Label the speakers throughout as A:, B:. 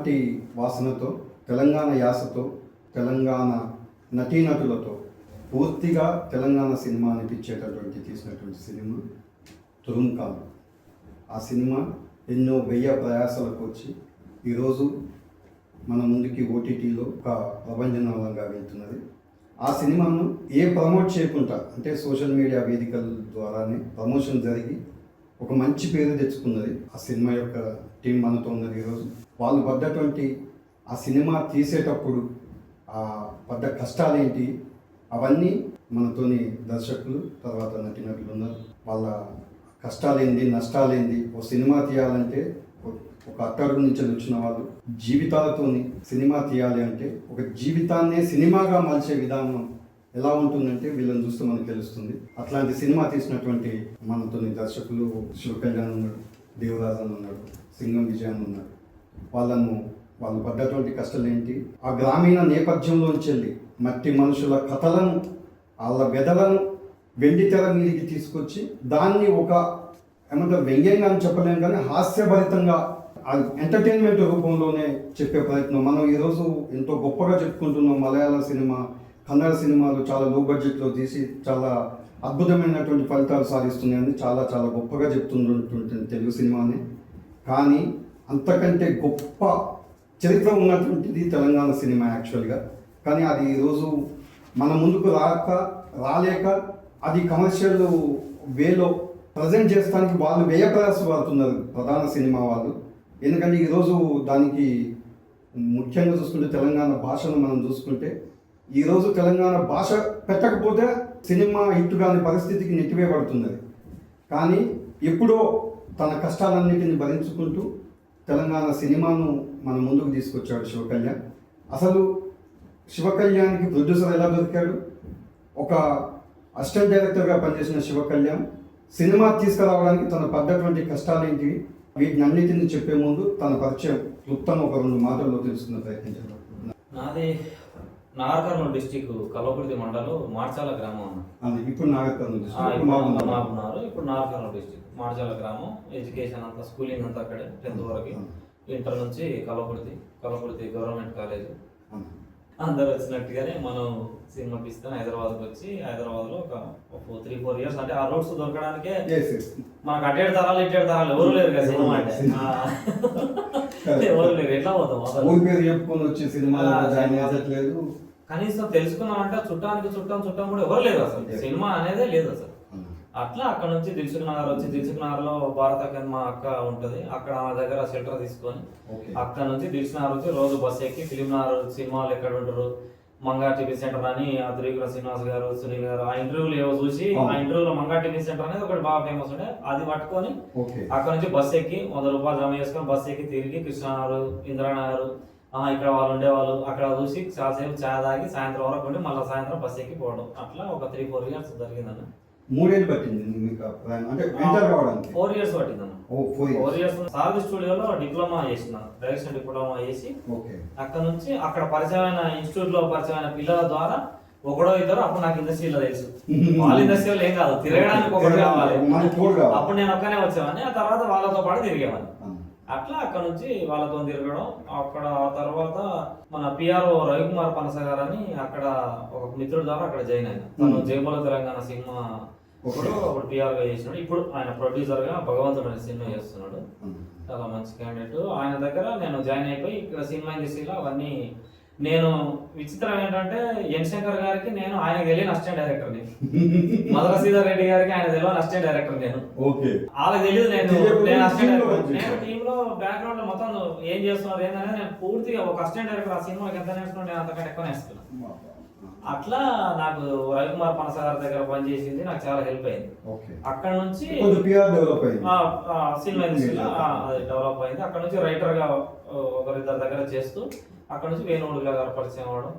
A: నాటి వాసనతో, తెలంగాణ యాసతో, తెలంగాణ నటీనటులతో పూర్తిగా తెలంగాణ సినిమా అనిపించేటటువంటి తీసినటువంటి సినిమా తురుంకాలు. ఆ సినిమా ఎన్నో ప్రయాసాలకు వచ్చి ఈరోజు మన ముందుకి ఓటీటీలో ఒక ప్రభంజనంగా వెళ్తున్నది. ఆ సినిమాను ప్రమోట్ చేయకుండా, అంటే సోషల్ మీడియా వేదికల ద్వారానే ప్రమోషన్ జరిగి ఒక మంచి పేరు తెచ్చుకున్నది. ఆ సినిమా యొక్క టీం మనతో ఉన్నది. ఈరోజు వాళ్ళు పడ్డటువంటి ఆ సినిమా తీసేటప్పుడు ఆ పడ్డ కష్టాలేంటి అవన్నీ మనతోని దర్శకులు, తర్వాత నటీనటులు ఉన్నారు. వాళ్ళ కష్టాలేంది, నష్టాలేంది, ఓ సినిమా తీయాలంటే ఒక అట్టడుగు నుంచి వచ్చిన వాళ్ళు జీవితాలతోని సినిమా తీయాలి అంటే ఒక జీవితాన్నే సినిమాగా మలిచే విధానం ఎలా ఉంటుందంటే వీళ్ళని చూస్తే మనకు తెలుస్తుంది. అట్లాంటి సినిమా తీసినటువంటి మనతోని దర్శకులు శివకళ్యాణ్ ఉన్నాడు, దేవరాజన్ ఉన్నాడు, సింగం విజయన్ ఉన్నాడు. వాళ్ళు పడ్డటువంటి కష్టాలు ఏంటి, ఆ గ్రామీణ నేపథ్యంలోంచి వెళ్ళి మట్టి మనుషుల కథలను, వాళ్ళ వెదలను వెండి తెర మీదకి తీసుకొచ్చి దాన్ని ఒక వ్యంగ్యంగా అని చెప్పలేము కానీ హాస్యభరితంగా ఎంటర్టైన్మెంట్ రూపంలోనే చెప్పే ప్రయత్నం. మనం ఈరోజు ఎంతో గొప్పగా చెప్పుకుంటున్నాం. మలయాళ సినిమా, కన్నడ సినిమాలు చాలా లో బడ్జెట్లో తీసి చాలా అద్భుతమైనటువంటి ఫలితాలు సాధిస్తున్నాయని చాలా చాలా గొప్పగా చెప్తున్నటువంటి తెలుగు సినిమాని. కానీ అంతకంటే గొప్ప చరిత్ర ఉన్నటువంటిది తెలంగాణ సినిమా యాక్చువల్గా. కానీ అది ఈరోజు మన ముందుకు రాలేక అది కమర్షియల్ వేలో ప్రజెంట్ చేస్తానికి వాళ్ళు వ్యయప్రయాసం పడుతున్నారు ప్రధాన సినిమా వాళ్ళు. ఎందుకంటే ఈరోజు దానికి ముఖ్యంగా చూసుకుంటే తెలంగాణ భాషను మనం చూసుకుంటే ఈరోజు తెలంగాణ భాష పెట్టకపోతే సినిమా హిట్ కాని పరిస్థితికి నెట్టివేయబడుతున్నది. కానీ ఎప్పుడో తన కష్టాలన్నిటిని భరించుకుంటూ తెలంగాణ సినిమాను మన ముందుకు తీసుకొచ్చాడు శివకళ్యాణ్. అసలు శివకళ్యాణ్కి ప్రొడ్యూసర్ ఎలా దొరికాడు? ఒక అసిస్టెంట్ డైరెక్టర్గా పనిచేసిన శివకళ్యాణ్ సినిమా తీసుకురావడానికి తన పడ్డటువంటి కష్టాలేంటి వీటిని అన్నిటిని చెప్పే ముందు తన పరిచయం క్లుప్తం ఒక 2 మాటల్లో తెలుసుకున్న ప్రయత్నించారు.
B: నాది నాగర్ కర్నూలు డిస్టిక్ కల్వకుర్తి మండలం మార్చాల గ్రామం
A: అన్న. ఇప్పుడు నాగర్ కర్నూలు
B: ఇప్పుడు నాగర్ కర్నూలు డిస్టిక్ మార్చాల గ్రామం. ఎడ్యుకేషన్ అంతా, స్కూలింగ్ అంతా అక్కడే 10th వరకు. ఇంటర్ నుంచి కల్వకుర్తి గవర్నమెంట్ కాలేజ్. అందరు వచ్చినట్టుగానే మనం సినిమా తీస్తాను హైదరాబాద్కి వచ్చి, హైదరాబాద్లో ఒక 3-4 years అంటే ఆ రోడ్స్ దొరకడానికే మనకు అట్టేడు తరాలు ఇట్టేడు తరాలు ఎవరు లేరు కదా సినిమా అంటే. ఎవరు లేరు, ఎట్లా పోతాం కనీసం తెలుసుకున్నామంటే చుట్టం కూడా ఎవరు లేరు అసలు. సినిమా అనేదే లేదు అసలు. అట్లా అక్కడ నుంచి దిల్సుఖ్ నగర్ వచ్చి, దిల్సుఖ్ నగర్ లో భారత మా అక్క ఉంటుంది, అక్కడ ఆమె దగ్గర షెల్టర్ తీసుకొని అక్కడ నుంచి దిల్సుఖ్ నగర్ వచ్చి రోజు బస్ ఎక్కి ఫిలిం నగర్ సినిమాలు ఎక్కడ ఉంటారు, మంగా టీవీ సెంటర్ అని అద్రికుల శ్రీనివాస్ గారు, సునీల్ గారు ఆ ఇంటర్వ్యూలు ఏవో చూసి, ఆ ఇంటర్వ్యూలో మంగా టీవీ సెంటర్ అనేది ఒకటి బాగా ఫేమస్ ఉండే, అది పట్టుకొని అక్కడ నుంచి బస్ ఎక్కి 100 రూపాయలు జమ చేసుకొని బస్ ఎక్కి తిరిగి కృష్ణానగర్, ఇంద్రానగర్ ఇక్కడ వాళ్ళు ఉండేవాళ్ళు అక్కడ చూసి చాలాసేపు ఛాయ్ తాగి సాయంత్రం వరకు ఉండి మళ్ళీ సాయంత్రం బస్ ఎక్కి పోవడం. అట్లా ఒక 3-4 years జరిగిందన్న.
A: 3 ఏళ్ళు పట్టింది అంటే
B: 4 years పట్టిందన్న. 4 years సారథి స్టూడియోలో డిప్లొమా చేసిన, డైరెక్షన్ డిప్లొమా చేసి అక్కడ నుంచి అక్కడ పరిచయమైన ఇన్స్టిట్యూట్ లో పరిచయమైన పిల్లల ద్వారా ఒకడో ఇద్దరు, అప్పుడు నాకు ఇండస్ట్రీలో తెలుసు. వాళ్ళ ఇండస్ట్రీలో ఏం కాదు, తిరగడానికి ఒకటి కావాలి. అప్పుడు నేను ఒక్కనే వచ్చేవాడిని, ఆ తర్వాత వాళ్ళతో పాటు తిరిగేవాడిని. అట్లా అక్కడ నుంచి వాళ్ళతో తిరగడం. అక్కడ తర్వాత మన పిఆర్ఓ రవికుమార్ పనస గారు అని అక్కడ ఒక మిత్రుడు ద్వారా అక్కడ జాయిన్ అయినా. తను జయబోల తెలంగాణ సినిమా అప్పుడు పిఆర్గా చేసినాడు. ఇప్పుడు ఆయన ప్రొడ్యూసర్ గా భగవంతుడు అనే సినిమా చేస్తున్నాడు. చాలా మంచి క్యాండిడేట్. ఆయన దగ్గర నేను జాయిన్ అయిపోయి ఇక్కడ సినిమా ఇండస్ట్రీలో అవన్నీ. నేను విచిత్రం ఏంటంటే ఎన్ శంకర్ గారికి నేను ఆయనకు తెలియని అసిస్టెంట్ డైరెక్టర్ని, మధుర శ్రీధర్ రెడ్డి గారికి ఆయన తెలియని అసిస్టెంట్ డైరెక్టర్ నేను. వాళ్ళకి తెలియదు నేను అసిస్టెంట్ డైరెక్టర్. నేను టీమ్ లో బ్యాక్గ్రౌండ్ లో మొత్తం ఏం చేస్తున్నారు ఏంటంటే నేను పూర్తిగా ఒక అసిస్టెంట్ డైరెక్టర్. ఆ సినిమాకి ఎంత నేర్చుకున్నాను నేను అంతకంటే ఎక్కువ నేర్చుకున్నాను. అట్లా నాకు రవికుమార్ పనస గారి దగ్గర పనిచేసింది, నాకు చాలా హెల్ప్ అయింది. అక్కడ నుంచి సినిమా ఇండస్ట్రీలో అది డెవలప్ అయింది. అక్కడ నుంచి రైటర్ గా ఒకరిద్దరి దగ్గర చేస్తూ అక్కడ నుంచి వేణుడుగుల గారు పరిచయం అవ్వడం.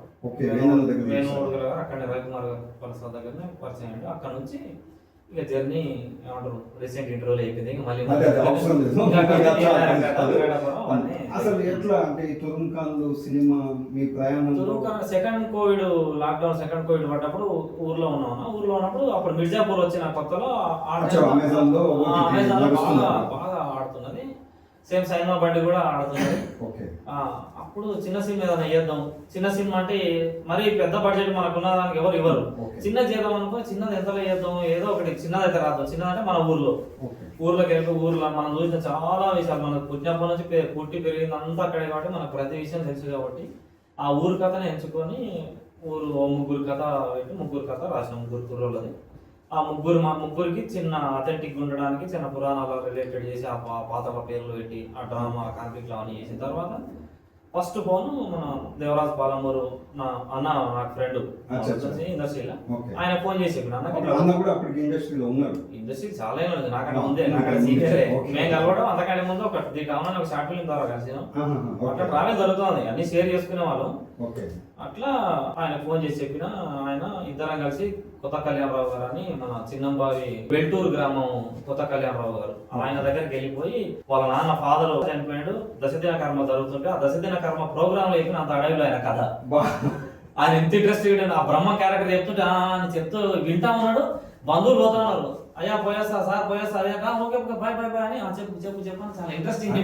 B: వేణుడుగుల గారు అక్కడ రవికుమార్ పనస దగ్గరనే పరిచయం అయ్యాడు. అక్కడ నుంచి ఇక జర్నీ ఏమంటారు రీసెంట్ ఇంటర్వ్యూలో అయిపోయింది. మళ్ళీ
A: అసలు ఎట్లా అంటే తురుంకాలు సినిమా మీ ప్రయాణం?
B: Second Covid lockdown, second Covid పడ్డప్పుడు ఊర్లో ఉన్నప్పుడు అప్పుడు మిర్జాపూర్ వచ్చిన కొత్తలో బాగా ఆడుతున్నది. సేమ్ సైన్మా బండి కూడా ఆడుతున్నది.
A: ఓకే.
B: అప్పుడు చిన్న సినిమా ఏదైనా చేద్దాం, చిన్న సినిమా అంటే మరీ పెద్ద బడ్జెట్ మనకు ఉన్న దానికి ఎవరు ఇవ్వరు. చిన్న చేద్దాం అనుకో, చిన్నది ఎంతలో చేద్దాం, ఏదో ఒకటి చిన్నదైతే రాద్దాం. చిన్నదంటే మన ఊర్లోకి వెళ్ళి ఊర్లో మనం చూసిన చాలా విషయాలు, మనకు పుట్టినప్పటి నుంచి పుట్టి పెరిగింది అంతా అక్కడే కాబట్టి మనకు ప్రతి విషయం తెలుసు కాబట్టి ఆ ఊరు కథని ఎంచుకొని ముగ్గురు కథ పెట్టి ముగ్గురు కథ రాసిన, ముగ్గురు కుర్రోళ్ళది. ఆ ముగ్గురికి చిన్న అథెంటిక్ ఉండడానికి చిన్న పురాణాలు రిలేటెడ్ చేసి ఆ పాతల పేర్లు పెట్టి ఆ డ్రామా కాన్ఫ్లిక్ట్ అవన్నీ చేసిన తర్వాత ఫస్ట్ ఫోన్ మన దేవరాజ్ పాలమూరు నాకు ఫ్రెండ్ ఇండస్ట్రీలో ఆయన ఫోన్ చేసి ఇండస్ట్రీ చాలా ఏమైనా నాకంటే ముందే నాకంటే సీనియరే మేము కలవడం అంతకంటే ముందు ఒక కావాలని ఒక షార్ట్ ఫిల్మ్ ద్వారా కలిసాను. అట్లా ట్రావెల్ జరుగుతుంది, అన్ని షేర్ చేసుకునే వాళ్ళం. అట్లా ఆయన ఫోన్ చేసి చెప్పిన ఆయన ఇద్దరం కలిసి కొత్త కళ్యాణరావు గారు అని మన చిన్నంబావి వెల్టూరు గ్రామం కొత్త కళ్యాణరావు గారు ఆయన దగ్గరికి వెళ్ళిపోయి వాళ్ళ నాన్న ఫాదర్ చనిపోయాడు, దశదిన కర్మ జరుగుతుంటే ఆ దశదిన కర్మ ప్రోగ్రామ్ లో చెప్పిన అంత అడవిలో ఆయన కథ. ఆయన ఎంత ఇంట్రెస్ట్ ఆ బ్రహ్మ క్యారెక్టర్ చెప్తుంటే అని చెప్తూ వింటా ఉన్నాడు. బంధువులు పోతున్నారు, అయ్యా పోయేస్తా సార్ పోయేస్తా, అయ్యా ఓకే బాయ్ అని చెప్పు చాలా ఇంట్రెస్టింగ్.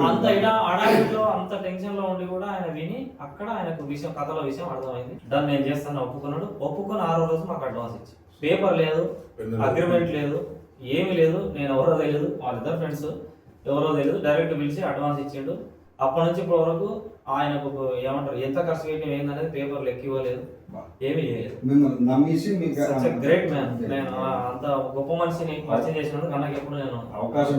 B: అంత అడవిలో అంత టెన్షన్ లో ఉండి కూడా ఆయన విని అక్కడ ఆయనకు విషయం కథలో విషయం అర్థమైంది. దాన్ని నేను చేస్తాను ఒప్పుకున్నాడు. ఒప్పుకొని 6వ రోజు మాకు అడ్వాన్స్ ఇచ్చి, పేపర్ లేదు, అగ్రిమెంట్ లేదు, ఏమీ లేదు, నేను ఎవరో తెలియదు, వాళ్ళిద్దరు ఫ్రెండ్స్ ఎవరో తెలియదు, డైరెక్ట్ పిలిచి అడ్వాన్స్ ఇచ్చిండు. అప్పటి నుంచి ఇప్పటి వరకు ఆయనకు ఏమంటారు ఎంత ఖర్చు పెట్టిన ఏందనేది పేపర్లు ఎక్కివ్వలేదు, ఏమీ చేయలేదు. Great man. నేను అంత గొప్ప మనిషిని పరిచయం చేసినందుకు అన్నకి ఎప్పుడు నేను అవకాశం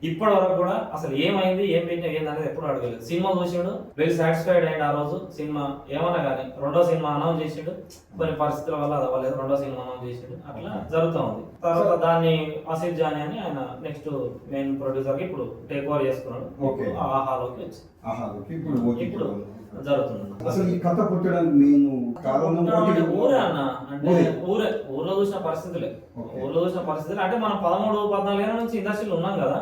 B: ఇప్పటి వరకు కూడా అసలు ఏమైంది ఏం పెట్టినా ఏందనేది ఎప్పుడు అడగలేదు. సినిమా చూసాడు, వెరీ సాటిస్ఫైడ్ అయ్యాడు. ఆ రోజు సినిమా ఏమన్నా కానీ రెండో సినిమా అనౌన్స్ చేసాడు, కొన్ని పరిస్థితుల వల్ల అది అవ్వలేదు, రెండో సినిమా అనౌన్స్ చేసాడు. అట్లా జరుగుతూ ఉంది. తర్వాత దాన్ని ఆసిఫ్ జానీ అని ఆయన నెక్స్ట్ మెయిన్ ప్రొడ్యూసర్ కి ఇప్పుడు టేక్ ఓవర్ చేసుకున్నాడు. ఆహాలోకి వచ్చి ఇప్పుడు జరుగుతుంది.
A: అసలు ఈ కథ పుట్టడానికి నేను
B: ఊరే అన్న, అంటే ఊర్లో చూసిన పరిస్థితులే అంటే మనం 13-14 ఏళ్ళ నుంచి ఇండస్ట్రీలో ఉన్నాం కదా,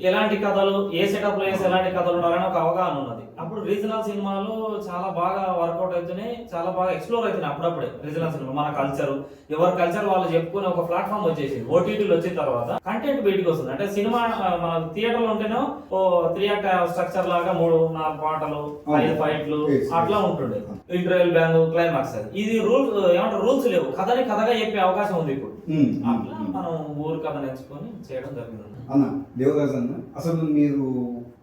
B: ఎలాంటి కథలు ఏ సెటప్ లో వేసి ఎలాంటి కథలు ఉండాలని ఒక అవగాహన ఉన్నది. అప్పుడు రీజనల్ సినిమాలు చాలా బాగా వర్కౌట్ అవుతున్నాయి, చాలా బాగా ఎక్స్ప్లోర్ అవుతున్నాయి. అప్పుడప్పుడే రీజనల్ సినిమా మన కల్చర్, ఎవరి కల్చర్ వాళ్ళు చెప్పుకునే ఒక ప్లాట్ఫామ్ వచ్చేసి ఓటీటీలు వచ్చిన తర్వాత కంటెంట్ బయటికి వస్తుంది. అంటే సినిమా మన థియేటర్ లో ఉంటేనో 3 యాక్ట్ స్ట్రక్చర్ లాగా 3-4 పాటలు 5 ఫైట్లు అట్లా ఉంటుండే, ఇంటర్వెల్ బ్యాంగ్ క్లైమాక్స్. ఇది రూల్స్ లేవు, కథని కథగా చెప్పే అవకాశం ఉంది ఇప్పుడు. అట్లా మనం ఊరు కథను ఎంచుకొని చేయడం జరిగింది.
A: అన్న దేవరాజ్ అన్న, అసలు మీరు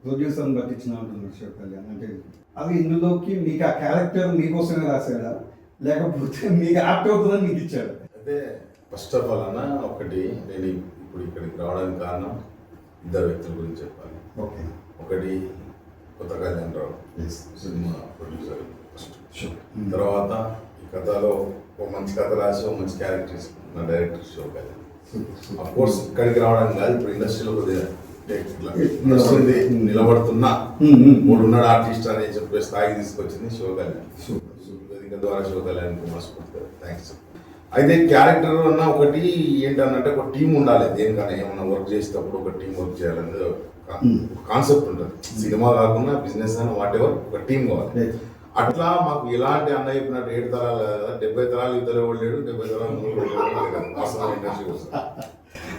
A: ప్రొడ్యూసర్ పట్టించిన శివ కళ్యాణ్ అంటే అది ఇందులోకి మీకు ఆ క్యారెక్టర్ మీకోసమే రాశాడా లేకపోతే మీకు యాక్ట్ అవుతుందని మీకు ఇచ్చాడు?
C: అయితే ఫస్ట్ ఆఫ్ ఆల్ అన్న ఒకటి, నేను ఇప్పుడు ఇక్కడికి రావడానికి కారణం 2 వ్యక్తుల గురించి చెప్పాలి. ఒకటి కొత్త కళ్యాణరావు సినిమా ప్రొడ్యూసర్ ఫస్ట్, తర్వాత ఈ కథలో ఒక మంచి కథ రాసి ఒక మంచి క్యారెక్టర్ తీసుకున్న director Shiva Kalyan. Of course ఇక్కడికి రావడానికి కాదు, ఇప్పుడు ఇండస్ట్రీలో కొద్దిగా నిలబడుతున్నా మూడున్నాడు ఆర్టిస్ట్ అని చెప్పే స్థాయికి తీసుకొచ్చింది శివ కళ్యాణ్. వేదిక ద్వారా శివ కళ్యాణ్ మనస్ఫూర్తిగా థ్యాంక్స్. అయితే క్యారెక్టర్ అన్న ఒకటి ఏంటన్నంటే ఒక టీం ఉండాలి, దేనికన్నా ఏమన్నా వర్క్ చేసేటప్పుడు ఒక టీం వర్క్ చేయాలనేది కాన్సెప్ట్ ఉంటుంది. సినిమా కాకుండా బిజినెస్ అని వాట్ ఎవర్ ఒక టీం కావాలి. అట్లా మాకు ఎలాంటి అన్న చెప్పినట్టు 7 తరాలు కదా, 70 తరాలు ఇద్దరు ఎవరు లేడు, 70 తరాలు వాస్తవం ఇండస్ట్రీ కోసం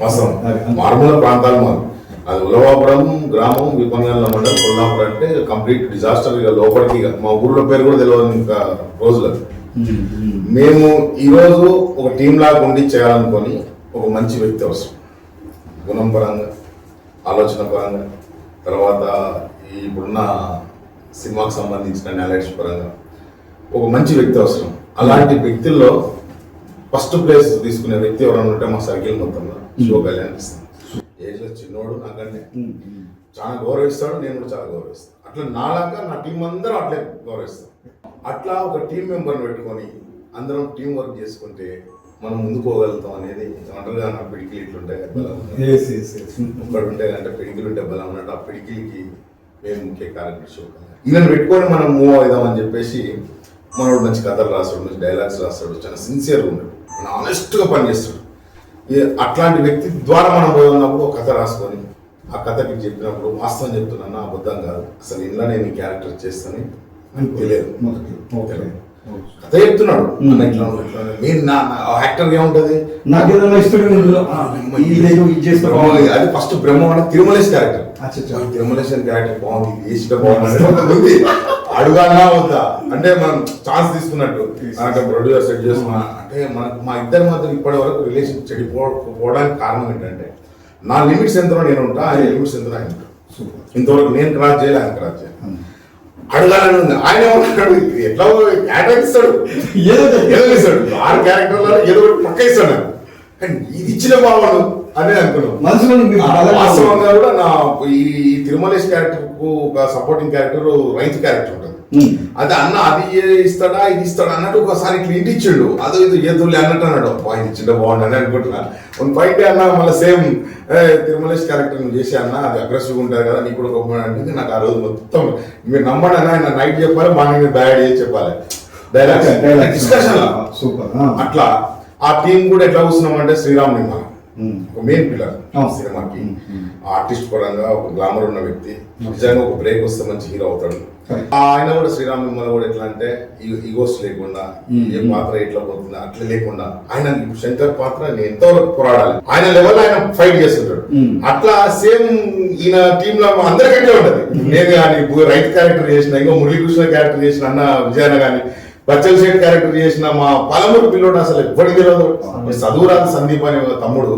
C: వాస్తవం మారుమూల ప్రాంతాలు మాకు. అది ఉలవాపురం గ్రామం, విపంగంలో మండలం, కొల్లాపురం అంటే కంప్లీట్ డిజాస్టర్. ఇక లోపలికి మా ఊర్లో పేరు కూడా తెలియదు ఇంకా రోజులకు. మేము ఈరోజు ఒక టీం లాగా ఉండి చేయాలనుకొని ఒక మంచి వ్యక్తి అవసరం, గుణం పరంగా, ఆలోచన పరంగా, తర్వాత ఇప్పుడున్న సినిమాకి సంబంధించిన నాలెడ్జ్ పరంగా ఒక మంచి వ్యక్తి అవసరం. అలాంటి వ్యక్తుల్లో ఫస్ట్ ప్లేస్ తీసుకునే వ్యక్తి ఎవరైనా ఉంటే మా సర్కిల్ మొత్తంలో శివ కళ్యాణ్ ఇస్తాను. ఏజ్లో చిన్నోడు, నాకంటే చాలా గౌరవిస్తాడు, నేను కూడా చాలా గౌరవిస్తాను. అట్లా నాలాగా నా టీం అందరూ అట్లే గౌరవిస్తాం. అట్లా ఒక టీం మెంబర్ని పెట్టుకొని అందరం టీం వర్క్ చేసుకుంటే మనం ముందుకు పోగలుగుతాం అనేది ఒంటరిగా నా పిడికిలు ఇట్లుంటాయి బలం, ఒక్కడు ఉంటే అంటే పిడికిలు ఉంటే బలం అన్నట్టు. ఆ పిడికిలకి మేము ముఖ్య క్యారెక్టర్ శివ కళ్యాణ్. ఈయన పెట్టుకొని మనం మూవ్ అవుదామని చెప్పేసి మనోడు మంచి కథలు రాస్తాడు, మంచి డైలాగ్స్ రాస్తాడు, చాలా సిన్సియర్గా ఉన్నాడు, మన ఆనెస్ట్గా పనిచేస్తాడు. అట్లాంటి వ్యక్తి ద్వారా మనం పోయి ఉన్నప్పుడు ఒక కథ రాసుకొని ఆ కథకి చెప్పినప్పుడు వాస్తవం చెప్తున్నా, అబద్ధం కాదు, అసలు ఇంట్లో నేను ఈ క్యారెక్టర్ చేస్తాను అని తెలియదు. కథ చెప్తున్నాడు. అన్న ఇట్లా ఇట్లా నేను నా యాక్టర్ ఏముంటది
A: నాకు ఏదైనా ఇష్టం
C: అది ఫస్ట్ బ్రహ్మ అంటే తిరుమలేశ్ క్యారెక్టర్. తిరుమలేశన్ క్యారెక్టర్ బాగుంది, చేసిన బాగుంది, అడుగానా వద్దా అంటే మనం ఛాన్స్ తీసుకున్నట్టు అంటే ప్రొడ్యూసర్ సెట్ చేసుకున్నా అంటే మనకు మా ఇద్దరి మధ్య ఇప్పటి వరకు రిలేషన్ చెడిపోవడానికి కారణం ఏంటంటే నా లిమిట్స్ ఎంతలో నేను ఉంటా, ఆయన లిమిట్స్ ఎంతలో ఆయన ఉంటా. ఇంతవరకు నేను క్రాస్ చేయాలి, ఆయన క్రాస్ చేయాలి. అడగాలని ఉంది. ఆయన ఏమన్నాడు, ఎట్లా క్యారెక్టర్ ఇస్తాడు, ఏదో ఇస్తాడు, 6 క్యారెక్టర్లో ఏదో ఒకటి పక్క ఇస్తాడు నాకు, కానీ ఇది ఇచ్చిన బాగుండు అనే అనుకున్నాను. వాస్తవంగా కూడా నా ఈ తిరుమలేశ్ క్యారెక్టర్ కు ఒక సపోర్టింగ్ క్యారెక్టర్ రైతు క్యారెక్టర్ ఉంటుంది. అది అన్న అది ఇస్తాడా ఇది ఇస్తాడా అన్నట్టు ఒకసారి ఇట్లా ఇంటి ఇచ్చిండు, అదో ఇది ఏదులే అన్నట్టు అన్నాడు. ఇది ఇచ్చిండ బాగుండు అని అనుకుంటున్నా. వన్ ఫైట్ అన్న మళ్ళీ సేమ్ తిరుమలేశ్ క్యారెక్టర్ నువ్వు చేసి అన్న అది అగ్రెసివ్గా ఉంటుంది కదా నీకు కూడా గొప్ప అంటే నాకు ఆ రోజు మొత్తం మీరు నమ్మండి అన్న, ఆయన నైట్ చెప్పాలి, మార్నింగ్ బ్యాడ్ చేసి చెప్పాలి, డైలాగ్ డిస్కషన్ సూపర్. అట్లా ఆ టీం కూడా ఎట్లా కూర్చున్నామంటే శ్రీరామ్ నిర్మల ఒక మెయిన్ పిల్లర్ సినిమాకి, ఆర్టిస్ట్ పరంగా ఒక గ్లామర్ ఉన్న వ్యక్తి, నిజంగా ఒక బ్రేక్ వస్తే మంచి హీరో అవుతాడు. ఆయన కూడా శ్రీరామ్ నిర్మల కూడా ఎట్లా అంటే ఈగోస్ లేకుండా ఏ పాత్ర ఎట్లా పోతుంది అట్లా లేకుండా ఆయన శంకర్ పాత్ర నేను ఎంతవరకు పోరాడాలి ఆయన లెవెల్ ఆయన ఫైట్ చేస్తుంటాడు. అట్లా సేమ్ ఈయన టీమ్ లో అందరికంటే ఉంటది. నేను కానీ రైతు క్యారెక్టర్ చేసిన, ఇంకో మురళీకృష్ణ క్యారెక్టర్ చేసిన అన్న విజయన కానీ, బచ్చల్ శెట్టి క్యారెక్టర్ చేసిన మా పాలమూరు పిల్లోడు అసలు ఎప్పటికి తెలియదు, చదువురాదు సందీప్ అనే తమ్ముడు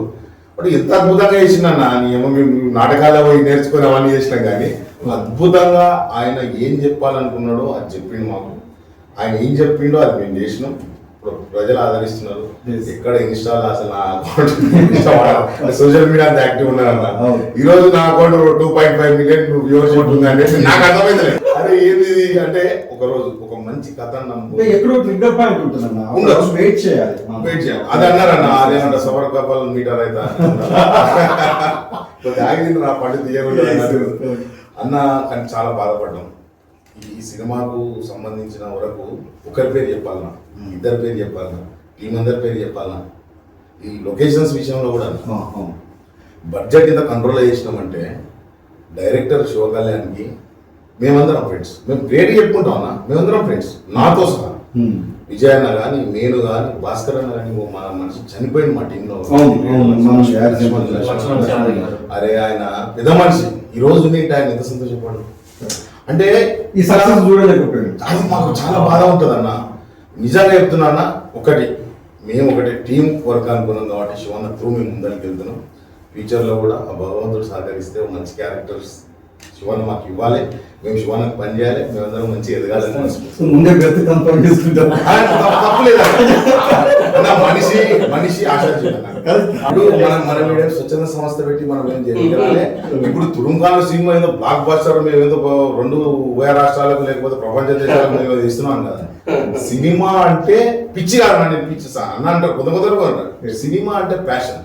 C: వాడు ఎంత అద్భుతంగా చేసిన ఏమో మేము నాటకాల్లో పోయి నేర్చుకుని అవన్నీ చేసినాం కానీ అద్భుతంగా ఆయన ఏం చెప్పాలనుకున్నాడో అది చెప్పిండు మాకు. ఆయన ఏం చెప్పిండో అది మేము చేసినాం. ఇప్పుడు ప్రజలు ఆదరిస్తున్నారు. ఎక్కడ ఇన్స్టాల్ అసలు నా అకౌంట్ సోషల్ మీడియా అంత యాక్టివ్ ఉన్నారన్న. ఈ రోజు నా అకౌంట్ 2.5 మిలియన్ వ్యూవర్షిప్ ఉంది అంటే నాకు అర్థమైంది. అదే ఏంది అంటే ఒక రోజు ఒక మంచి కథ
A: ఎక్కడో ట్రిగ్గర్ పాయింట్ ఉంటుందన్న, వెయిట్ చేయాలి.
C: అది అన్నారన్న, అదేమంట సవర్ కపల్ మీటర్ అయితే ఆగింది నా పండు తీయకుండా అన్న. కానీ చాలా బాధపడ్డాం. ఈ సినిమాకు సంబంధించిన వరకు ఒకరి పేరు చెప్పాలన్నా, ఇద్దరి పేరు చెప్పాలన్నా, టీం అందరి పేరు చెప్పాలన్నా, ఈ లొకేషన్స్ విషయంలో కూడా బడ్జెట్ ఇంత కంట్రోల్ చేసినామంటే డైరెక్టర్ శివకళ్యాణ్కి మేమందరం ఫ్రెండ్స్, మేము గ్రేట్ చెప్పుకుంటాం అన్న, మేమందరం ఫ్రెండ్స్ నాతో సహా. విజయన్న కానీ నేను కానీ భాస్కర్ అన్న కానీ మన మనిషి చనిపోయింది మా టీంలో. అరే ఆయన పెద్ద మనిషి, ఈ రోజు ఏంటి ఆయన ఎంత సంతోషపడు అంటే ఈ సక్సెస్ చూడలేకపోయాడు. అది మాకు చాలా బాధ ఉంటుంది అన్న. నిజంగా చెప్తున్నా అన్న, మేము ఒకటి టీం వర్క్ అనుకున్నాం కాబట్టి శివన్న త్రూ మేము ముందరికి వెళ్తున్నాం. ఫ్యూచర్లో కూడా ఆ భగవంతుడు సహకరిస్తే మంచి క్యారెక్టర్స్ శివన్న మాకు ఇవ్వాలి, మేము శివన్నకు పని చేయాలి, మేమందరం మంచి ఎదగాలని
A: ముందే తప్పులేదు.
C: మనిషి ఆశాజీవి. మనం స్వచ్ఛంద సంస్థ పెట్టి మనం ఏం చేయాలి. ఇప్పుడు తురుంకాల సినిమా ఏదో బ్లాక్ బస్టర్ మేము ఏదో 2 ఉభయ రాష్ట్రాలకు లేకపోతే ప్రపంచ దేశాలకు మేము ఇస్తున్నాం కదా. సినిమా అంటే పిచ్చి కాదు, పిచ్చి అన్న అంటారు కొందరు. సినిమా అంటే ప్యాషన్,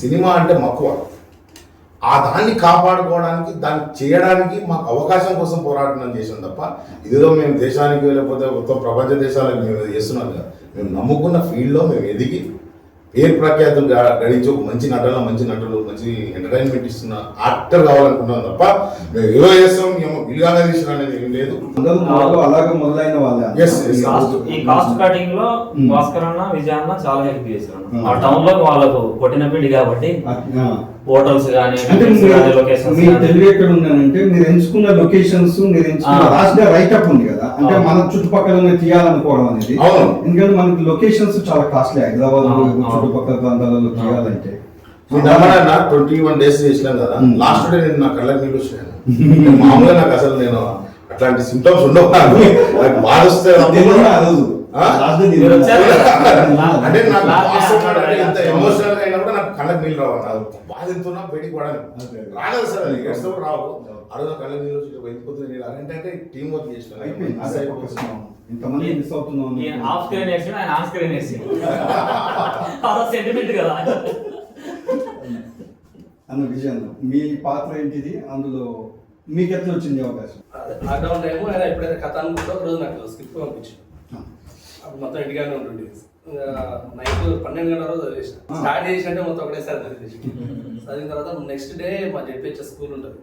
C: సినిమా అంటే మక్కువ. ఆ దాన్ని కాపాడుకోవడానికి దాన్ని చేయడానికి మాకు అవకాశం కోసం పోరాటం చేసాం తప్ప ఇదేదో మేము దేశానికి లేకపోతే మొత్తం ప్రపంచ దేశాలకు మేము చేస్తున్నాం కదా. మేము నమ్ముకున్న ఫీల్డ్లో మేము ఎదిగి పేరు ప్రఖ్యాతులు గడించి ఒక మంచి నటులు మంచి ఎంటర్టైన్మెంట్ ఇస్తున్న యాక్టర్ కావాలనుకున్నాం తప్ప మేము ఏదో చేస్తాం ఏమో విలువగా తీసిన అనేది ఏం లేదు.
A: అలాగే మొదలైన వాళ్ళే.
B: ఈ కాస్ట్ కటింగ్ లో భాస్కర్ అన్న విజయ్ అన్న చాలా హెల్ప్ చేశారు. ఆ టౌన్ లో వాళ్ళకు కొట్టిన పీడి కాబట్టి హోటల్స్ కానీ
A: తెలివి ఎక్కడ ఉందంటే మీరు ఎంచుకున్న లొకేషన్స్, మీరు ఎంచుకున్న రాసిన రైటప్ ఉంది కదా, అంటే మన చుట్టుపక్కల తీయాలనుకోవడం అనేది. ఎందుకంటే మనకి లొకేషన్స్ చాలా కాస్ట్లీ. హైదరాబాద్ చుట్టుపక్కల ప్రాంతాలలో తీయాలంటే
C: 21 days చేసినాం కదా. లాస్ట్ డే నేను నా కళ్ళకి నీళ్ళు వచ్చినాను. మామూలుగా నాకు అసలు నేను అట్లాంటి సింటమ్స్ ఉండవు, నాకు బాధ వస్తే అంటే నాకు ఎంత ఎమోషనల్ అయినా కూడా నాకు కళ్ళకి నీళ్ళు రావు. బాధ ఎంతున్నా బయటికి పడాలి రాలేదు సార్, అది ఎక్కడ రావు. అడుగు కళ్ళకి నీళ్ళు వచ్చి వెళ్ళిపోతుంది నీళ్ళు అంటే టీం వర్క్ చేసిన
A: ఇంతమంది మిస్ అవుతున్నాం.
B: ఆఫ్ స్క్రీన్ వేసాడు, ఆయన ఆన్ స్క్రీన్ వేసాడు. సెంటిమెంట్ కదా
A: అన్న. విజయన్ మీ పాత్ర ఏంటిది, అందులో మీకు ఎట్లా వచ్చింది అవకాశం?
D: లాక్డౌన్ టైం ఆయన ఎప్పుడైతే కథ అనుకుంటా ఒక రోజు నాకు స్క్రిప్ట్ పంపించాను. అప్పుడు మొత్తం ఇంటిగానే ఉంటుంది. నైట్ 12 గంటల రోజు చదివేసిన. స్టార్ట్ చేసినట్టే మొత్తం ఒకటేసారి చదివేసి చదివిన తర్వాత నెక్స్ట్ డే మా జెడ్పిహెచ్ఎస్ స్కూల్ ఉంటుంది,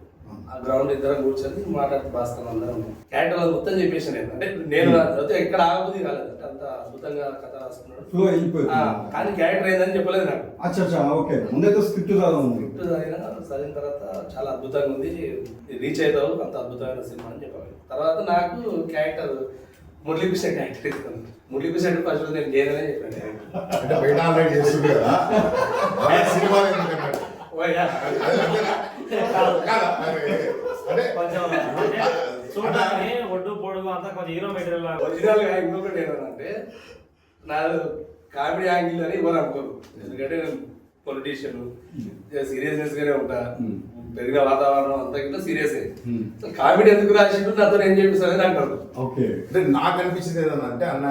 D: ఆ గ్రౌండ్ ఇద్దరం కూర్చొని మాట్లాడుతూ భాస్కర్ అందరం క్యారెక్టర్ మొత్తం చెప్పేసి నేను అయితే ఎక్కడ ఆగబుద్ధి కాలేదు అంటే అంత అద్భుతంగా కథ రాసుకున్నాడు.
A: ఫ్లో వెళ్ళిపోయింది.
D: కానీ క్యారెక్టర్ ఏందని చెప్పలేదు నాకు.
A: అచ్చా ఓకే, ముందైతే స్క్రిప్ట్ చదవండి.
D: స్క్రిప్ట్ చదివిన తర్వాత చాలా అద్భుతంగా ఉంది, రీచ్ అవుతావు, అంత అద్భుతమైన సినిమా అని చెప్పాలి. తర్వాత నాకు క్యారెక్టర్ మురళీకృష్ణ క్యారెక్టర్ ఇస్తాను. మురళీకృష్ణ అంటే ఫస్ట్ నేను చేయనని చెప్పాను.
C: అంటే బయట ఆల్రెడీ చేస్తుంది కదా సినిమా
B: చూడడానికి ఒడ్డు పొడుగు అంతా కొంచెం హీరో మెటీరియల్.
D: ఒరిజినల్ గా ఇంకొకటి ఏంటంటే నా కామెడీ యాంగిల్ అని ఎవరు అనుకోరు. ఎందుకంటే నేను పొలిటీషియన్, సీరియస్నెస్ గానే ఉంటా, పెరిగిన వాతావరణం అంతా ఇట్లా సీరియస్. కామెడీ ఎందుకు రాసిండు నాతో ఏం చేపిస్తానని అంటారు.
C: ఓకే, అంటే నాకు అనిపించింది ఏదన్నా అంటే అన్న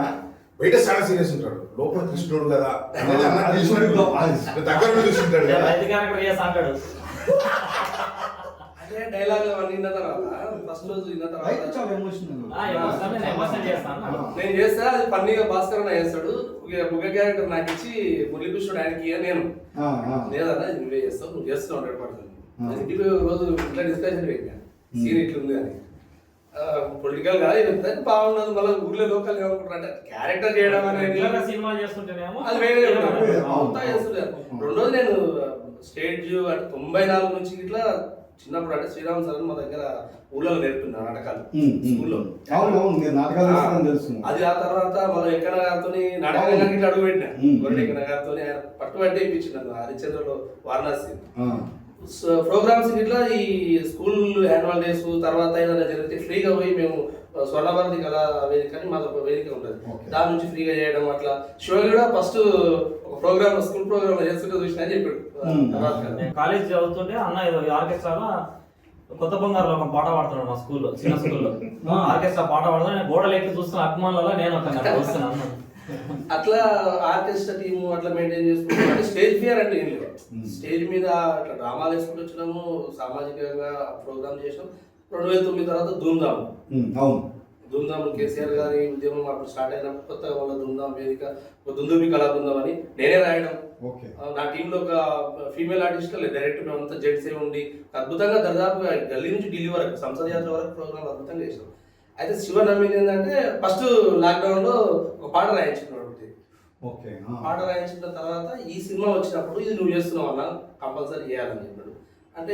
C: బయట చాలా సీరియస్ ఉంటాడు, లోపల కృష్ణుడు కదా అనేది అన్న దగ్గర చూస్తుంటాడు కదా.
D: అంటే డైలాగ్ విన్న తర్వాత ఫస్ట్ రోజు విన్న తర్వాత
A: చాలా ఎమోషనల్
D: నేను చేస్తా, అది ఫన్నీగా భాస్కర్ అన్న చేస్తాడు. బుగ్గ క్యారెక్టర్ నాకు ఇచ్చి మురళీకృష్ణుడు ఆయనకి నేను లేదన్నా నువ్వే చేస్తావు, నువ్వు చేస్తున్నావు 100%. ఇంటికి రోజు ఇట్లా డిస్కషన్ పెట్టా సీన్ ఇట్లుంది అని. పొలిటికల్ గా బాగున్నది, మళ్ళీ ఊర్లో లోకల్ ఏమనుకుంటారు అంటే క్యారెక్టర్ చేయడం అనేది
B: సినిమా చేస్తుంటేనేమో
D: అది వేరే అంతా చేస్తుంటారు. రెండోది నేను స్టేజ్ అంటే 94 నుంచి ఇట్లా చిన్నప్పుడు అంటే శ్రీరామ్ సార్ మా దగ్గర ఊళ్ళో నేర్పుతున్నా నాటకాలు స్కూల్లో. అది ఆ తర్వాత మనం ఎక్కడ గారితో నాటకంగా ఇట్లా అడుగు పెట్టినా ఎక్కడ గారితో ఆయన పట్టుబట్టి ఇప్పించిన హరిచంద్రలో వారణాసి ప్రోగ్రామ్స్ ఇట్లా ఈ స్కూల్ యాన్యువల్ డేస్ తర్వాత ఏదైనా జరిగితే ఫ్రీగా పోయి మేము స్వర్ణభారతి కళా వేదిక అని మాకు ఒక వేదిక ఉంటుంది, దాని నుంచి ఫ్రీగా చేయడం. అట్లా షో కూడా ఫస్ట్ ఒక ప్రోగ్రామ్ స్కూల్ ప్రోగ్రామ్ చేస్తుంటే చూసిన అని చెప్పాడు.
B: కాలేజ్ చదువుతుంటే అన్న ఆర్కెస్ట్రాలో కొత్త బంగారులో ఒక పాట పాడుతున్నాడు మా స్కూల్లో, చిన్న స్కూల్లో ఆర్కెస్ట్రా పాట పాడుతున్నా నేను గోడలు ఎక్కి చూస్తున్న అభిమానులలో నేను వస్తున్నాను.
D: అట్లా ఆర్కెస్ట్రా టీము అట్లా మెయింటైన్ చేసుకుంటాం. అంటే స్టేజ్ ఫియర్ అంటే ఏం లేదు, స్టేజ్ మీద అట్లా డ్రామాలు వేసుకుంటూ వచ్చినాము, సామాజికంగా ప్రోగ్రామ్ చేసాం. 2009 తర్వాత ధూమ్ధామ్ కేసీఆర్ గారి ఉద్యమం అప్పుడు స్టార్ట్ అయినప్పుడు కొత్తగా వాళ్ళ ధూమ్ధామ్ వేదిక దుందుబి కళా బృందం అని నేనే రాయడం. నా టీంలో ఒక ఫీమేల్ ఆర్టిస్ట్ డైరెక్ట్ మేమంతా జెంట్సే ఉండి అద్భుతంగా దాదాపుగా గల్లీ నుంచి ఢిల్లీ వరకు సంసద్ యాత్ర వరకు ప్రోగ్రామ్ అద్భుతంగా చేసాం. అయితే శివ నమ్మింది ఏంటంటే ఫస్ట్ లాక్డౌన్ లో ఒక పాట రాయించుకున్నాడు. పాట రాయించిన తర్వాత ఈ సినిమా వచ్చినప్పుడు ఇది నువ్వు చేస్తున్నావు అన్న, కంపల్సరీ చేయాలని చెప్పాడు. అంటే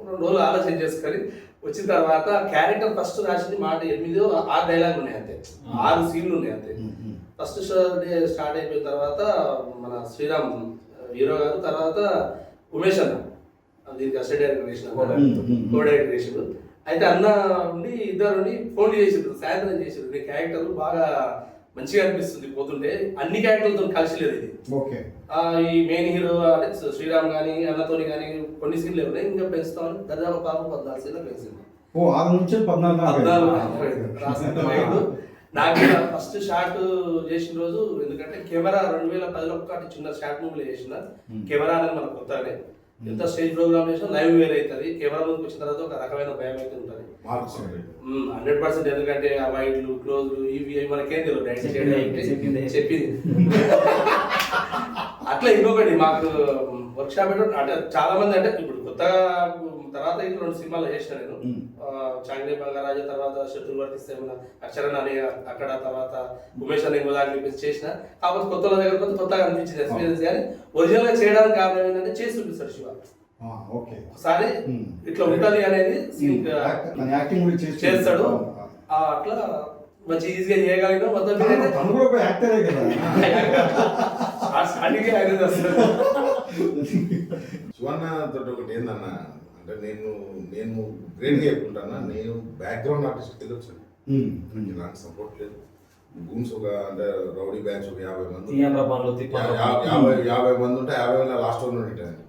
D: 2 రోజులు ఆలోచన చేసుకొని వచ్చిన తర్వాత క్యారెక్టర్ ఫస్ట్ రాసింది మాట 8-6 డైలాగ్ ఉన్నాయి అంతే, 6 సీన్లు ఉన్నాయి అంతే. ఫస్ట్ డే స్టార్ట్ అయిపోయిన తర్వాత మన శ్రీరామ్ హీరో గారు, తర్వాత ఉమేష్ అన్న దీనికి అసిస్టెంట్ డైరెక్టర్ చేసిన కో డైరెక్టర్ చేసాడు. అయితే అన్న ఉండి ఇద్దరు ఫోన్ చేసిండ్రు, సాయంత్రం చేసిండ్రు, నీ క్యారెక్టర్ బాగా మంచిగా అనిపిస్తుంది పోతుంటే, అన్ని క్యారెక్టర్లతో కలిసి లేదు ఇది. ఈ మెయిన్ హీరో అంటే శ్రీరామ్ కానీ అన్నతోని కానీ కొన్ని సీన్లు ఉన్నాయి, ఇంకా పెంచుతామని దాదాపు 14 సీన్లు పెంచింది. 14 నాకు ఫస్ట్ షాట్ చేసిన రోజు, ఎందుకంటే కెమెరా 2010లో ఒకటి చిన్న షార్ట్ మూవీలో చేసిన కెమెరా అనేది మనకు కొత్తనే. ఎంత స్టేజ్ ప్రోగ్రామ్ చేసినా లైవ్ వేరే అవుతుంది, కెమెరా ముందుకు వచ్చిన తర్వాత ఒక రకమైన భయం అయితే ఉంటుంది 100%. ఎందుకంటే ఆ వైడ్లు క్లోజ్లు ఇవి మనకేం తెలియదు, డైరెక్ట్ చేయడం చెప్పింది. అట్లా ఇంకొకటి మాకు వర్క్ షాప్ అంటే చాలా మంది అంటే ఇప్పుడు కొత్తగా తర్వాత ఇట్లా 2 సినిమాలు చేసిన నేను, చాంగ్లీ బంగారాజు తర్వాత శత్రులు వర్తిస్తే మన అక్షరణ అనే అక్కడ, తర్వాత ఉమేష్ అనే దాన్ని చేసిన. కాకపోతే కొత్త దగ్గర కొత్తగా అనిపించింది ఎక్స్పీరియన్స్. కానీ ఒరిజినల్ గా చేయడానికి కారణం ఏంటంటే చేసి చూపిస్తాడు శివ. ఒకసారి ఇట్లా ఉండాలి అనేది చేస్తాడు, అట్లా మంచి ఈజీగా చేయగలిగిన మొత్తం
C: శివన్న తోటి ఒకటి ఏందన్నా అంటే నేను గ్రేట్గా చెప్పుకుంటానా, నేను బ్యాక్గ్రౌండ్ ఆర్టిస్ట్కి వెళ్ళి వచ్చాను, నాకు సపోర్ట్ లేదు. గూమ్స్ ఒక అంటే రౌడీ బ్యాచ్ ఒక 50 మంది 50 మంది ఉంటే 50 లాస్ట్ వన్ ఉంటాను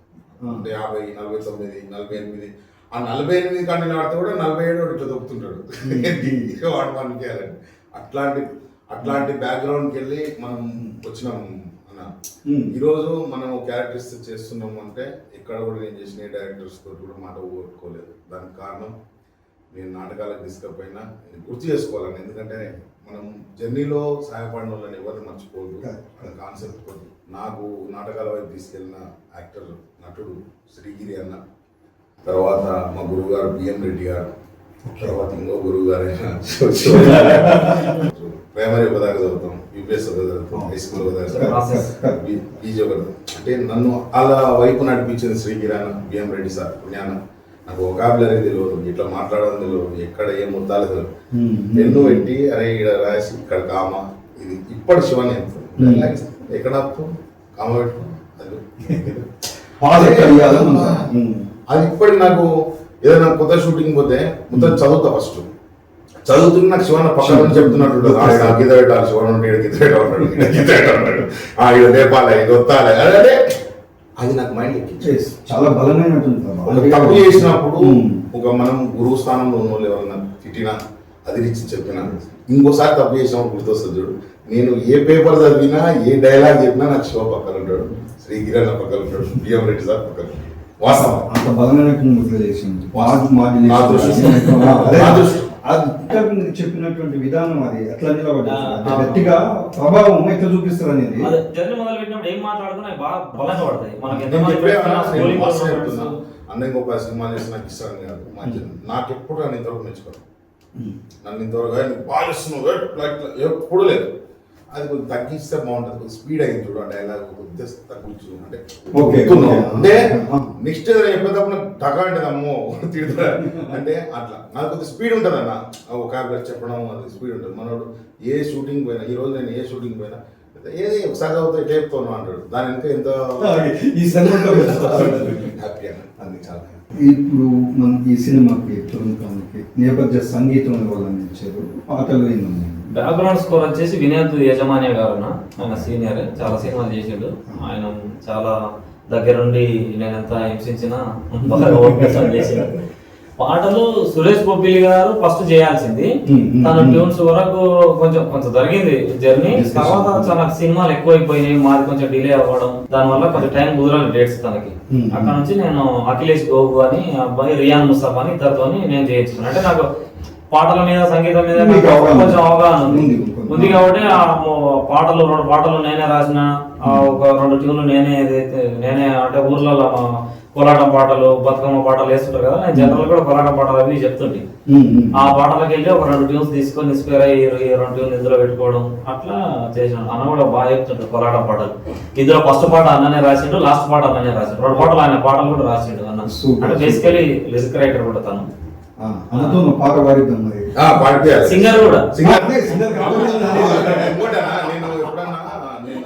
C: అంటే 50, 49, 48. ఆ 48 కంటే ఆడితే కూడా 47 ఇట్లా దొక్కుతుంటాడు వాడు మనకి. అట్లాంటి బ్యాక్గ్రౌండ్కి వెళ్ళి మనం వచ్చినాం అన్న. ఈరోజు మనం క్యారెక్టర్స్ చేస్తున్నాము అంటే ఎక్కడ కూడా నేను చేసిన డైరెక్టర్స్ తోటి కూడా మాట ఓట్టుకోలేదు. దానికి కారణం నేను నాటకాలకు తీసుకపోయినా గుర్తు చేసుకోవాలని, ఎందుకంటే మనం జర్నీలో సహాయపడిన వాళ్ళని ఎవరిని మర్చిపోదు అనే కాన్సెప్ట్ తోటి నాకు నాటకాల వైపు తీసుకెళ్ళిన నటుడు శ్రీగిరి అన్న, తర్వాత మా గురువు గారు బిఎం రెడ్డి గారు, తర్వాత ఇంకో గురువు గారు ప్రైమరీ ఒకదాకా చదువుతాం, యూపీఎస్ ఒకదాకా చదువుతాం, హై స్కూల్ ఒకదాకా పీజీ ఒకటి. అంటే నన్ను అలా వైపు నడిపించింది శ్రీ కిరణ్, బిఎం రెడ్డి సార్ జ్ఞానం. నాకు వొకాబులరీ తెలియదు, ఇట్లా మాట్లాడడం తెలియదు, ఎక్కడ ఏం ముద్దాలు తెలియదు. పెన్ను పెట్టి అరే ఇక్కడ రాసి ఇక్కడ కామ, ఇది ఇప్పటి శివాన్ని ఎక్కడ కామ పెట్టు అది ఇప్పటికి నాకు ఏదైనా కొత్త షూటింగ్ పోతే మొత్తం చదువుతా. ఫస్ట్ చదువుతున్న నాకు శివన్న పక్కన చెప్తున్నట్టు గీత పెట్టాలి, శివన్ ఉంటాడు, గీత పెట్టాడు, గీత పెట్టాడు, ఇది రేపాలి, ఇది వత్తాలి, అదే అది నాకు మైండ్ ఎక్కింది.
A: చాలా బలమైన
C: తప్పు చేసినప్పుడు ఒక మనం గురువు స్థానంలో ఉన్న వాళ్ళు ఎవరన్నా తిట్టినా అది ఇచ్చి చెప్పినా ఇంకోసారి తప్పు చేసినప్పుడు గుర్తొస్తుంది చూడు. నేను ఏ పేపర్ చదివినా ఏ డైలాగ్ చెప్పినా నాకు శివ పక్కన ఉంటాడు, శ్రీ కిరణ్ పక్కన ఉంటాడు, బిఎం రెడ్డి సార్ పక్కన ఉంటాడు. వాస్తవం
A: అంత బలమైన చెప్పినటువంటి విధానం అది ఎట్లా నిలబడ్డా గట్టిగా ప్రభావం ఎట్లా చూపిస్తారు అనేది
B: జర్నీ మొదలు పెట్టినప్పుడు ఏం మాట్లాడుతున్నా బాగా బలంగా పడతాయి మనకి.
C: అన్నయ్య గొప్ప సినిమా చేసి నాకు ఇస్తాను కాదు, మంచిది. నాకు ఎప్పుడు నన్ను ఇంతవరకు మెచ్చుకోరు, నన్ను ఇంతవరకు బాగా ఇస్తున్నావు ఎప్పుడు లేదు. అది కొంచెం తగ్గిస్తే బాగుంటుంది, కొంచెం స్పీడ్ అయింది చూడు ఆ డైలాగ్, కొద్దిగా తగ్గించు అంటే అంటే నెక్స్ట్ చెప్పేటప్పుడు నాకు టకా అంటే అమ్మో తిడతా అంటే అట్లా నాకు కొద్దిగా స్పీడ్ ఉంటుంది అన్న. ఒక చెప్పడం అది స్పీడ్ ఉంటుంది. మనోడు ఏ షూటింగ్ పోయినా, ఈ రోజు నేను ఏ షూటింగ్ పోయినా ఏది ఒకసారి చదువుతా ఎట్లా చెప్తాను అంటాడు. దాని వెనుక ఎంత హ్యాపీ అన్న, అది చాలా.
A: ఇప్పుడు మన ఈ సినిమాకి తురంకానికి నేపథ్య సంగీతం వాళ్ళని ఇచ్చారు, పాటలు ఏంటన్నాయి.
B: బ్యాక్గ్రౌండ్ స్కోర్ వచ్చేసి వినోద్ యజమాని గారు, ఆయన సీనియర్, చాలా సినిమాలు చేసాడు. ఆయన చాలా దగ్గరుండి నేనెంత హింసించినా బాగా ఓపిక చేసాడు. పాటలు సురేష్ బొబ్బిలి గారు ఫస్ట్ చేయాల్సింది, తన ట్యూన్స్ వరకు కొంచెం జరిగింది జర్నీ. తర్వాత చాలా సినిమాలు ఎక్కువైపోయినాయి, మాది కొంచెం డిలే అవ్వడం, దానివల్ల కొంచెం టైం కుదరలేదు డేట్స్ తనకి. అక్కడ నుంచి నేను అఖిలేష్ గోగు అని అబ్బాయి, రియాన్ ముస్తఫా అని ఇద్దరితోని నేను చేయించుకున్నాను. అంటే నాకు పాటల మీద సంగీతం మీద కొంచెం అవగాహన ఉంది కాబట్టి ఆ పాటలు 2 పాటలు నేనే రాసిన, ఒక 2 ట్యూన్లు నేనే అంటే ఊర్లలో కోలాటం పాటలు, బతుకమ్మ పాటలు వేస్తుంటారు కదా, నేను జనరల్ కూడా కోలాటం పాటలు అవి చెప్తుంటే ఆ పాటలకు వెళ్ళి ఒక 2 ట్యూన్స్ తీసుకొని ఇన్స్పైర్ అయ్యి 2 ట్యూన్స్ ఇందులో పెట్టుకోవడం అట్లా చేసాను. అన్న కూడా బాగా చెప్తుంటాడు కోలాటం పాటలు. ఇందులో ఫస్ట్ పాట అన్ననే రాసిండు, లాస్ట్ పాట అన్ననే రాసిండు, 2 పాటలు ఆయన పాటలు కూడా రాసిండు అన్న. అంటే బేసికలీ లిరిక్ రైటర్ కూడా తను.
A: పాట పాడిద్దాం మరి,
B: సింగర్ కూడా.
C: నేను ఎప్పుడన్నా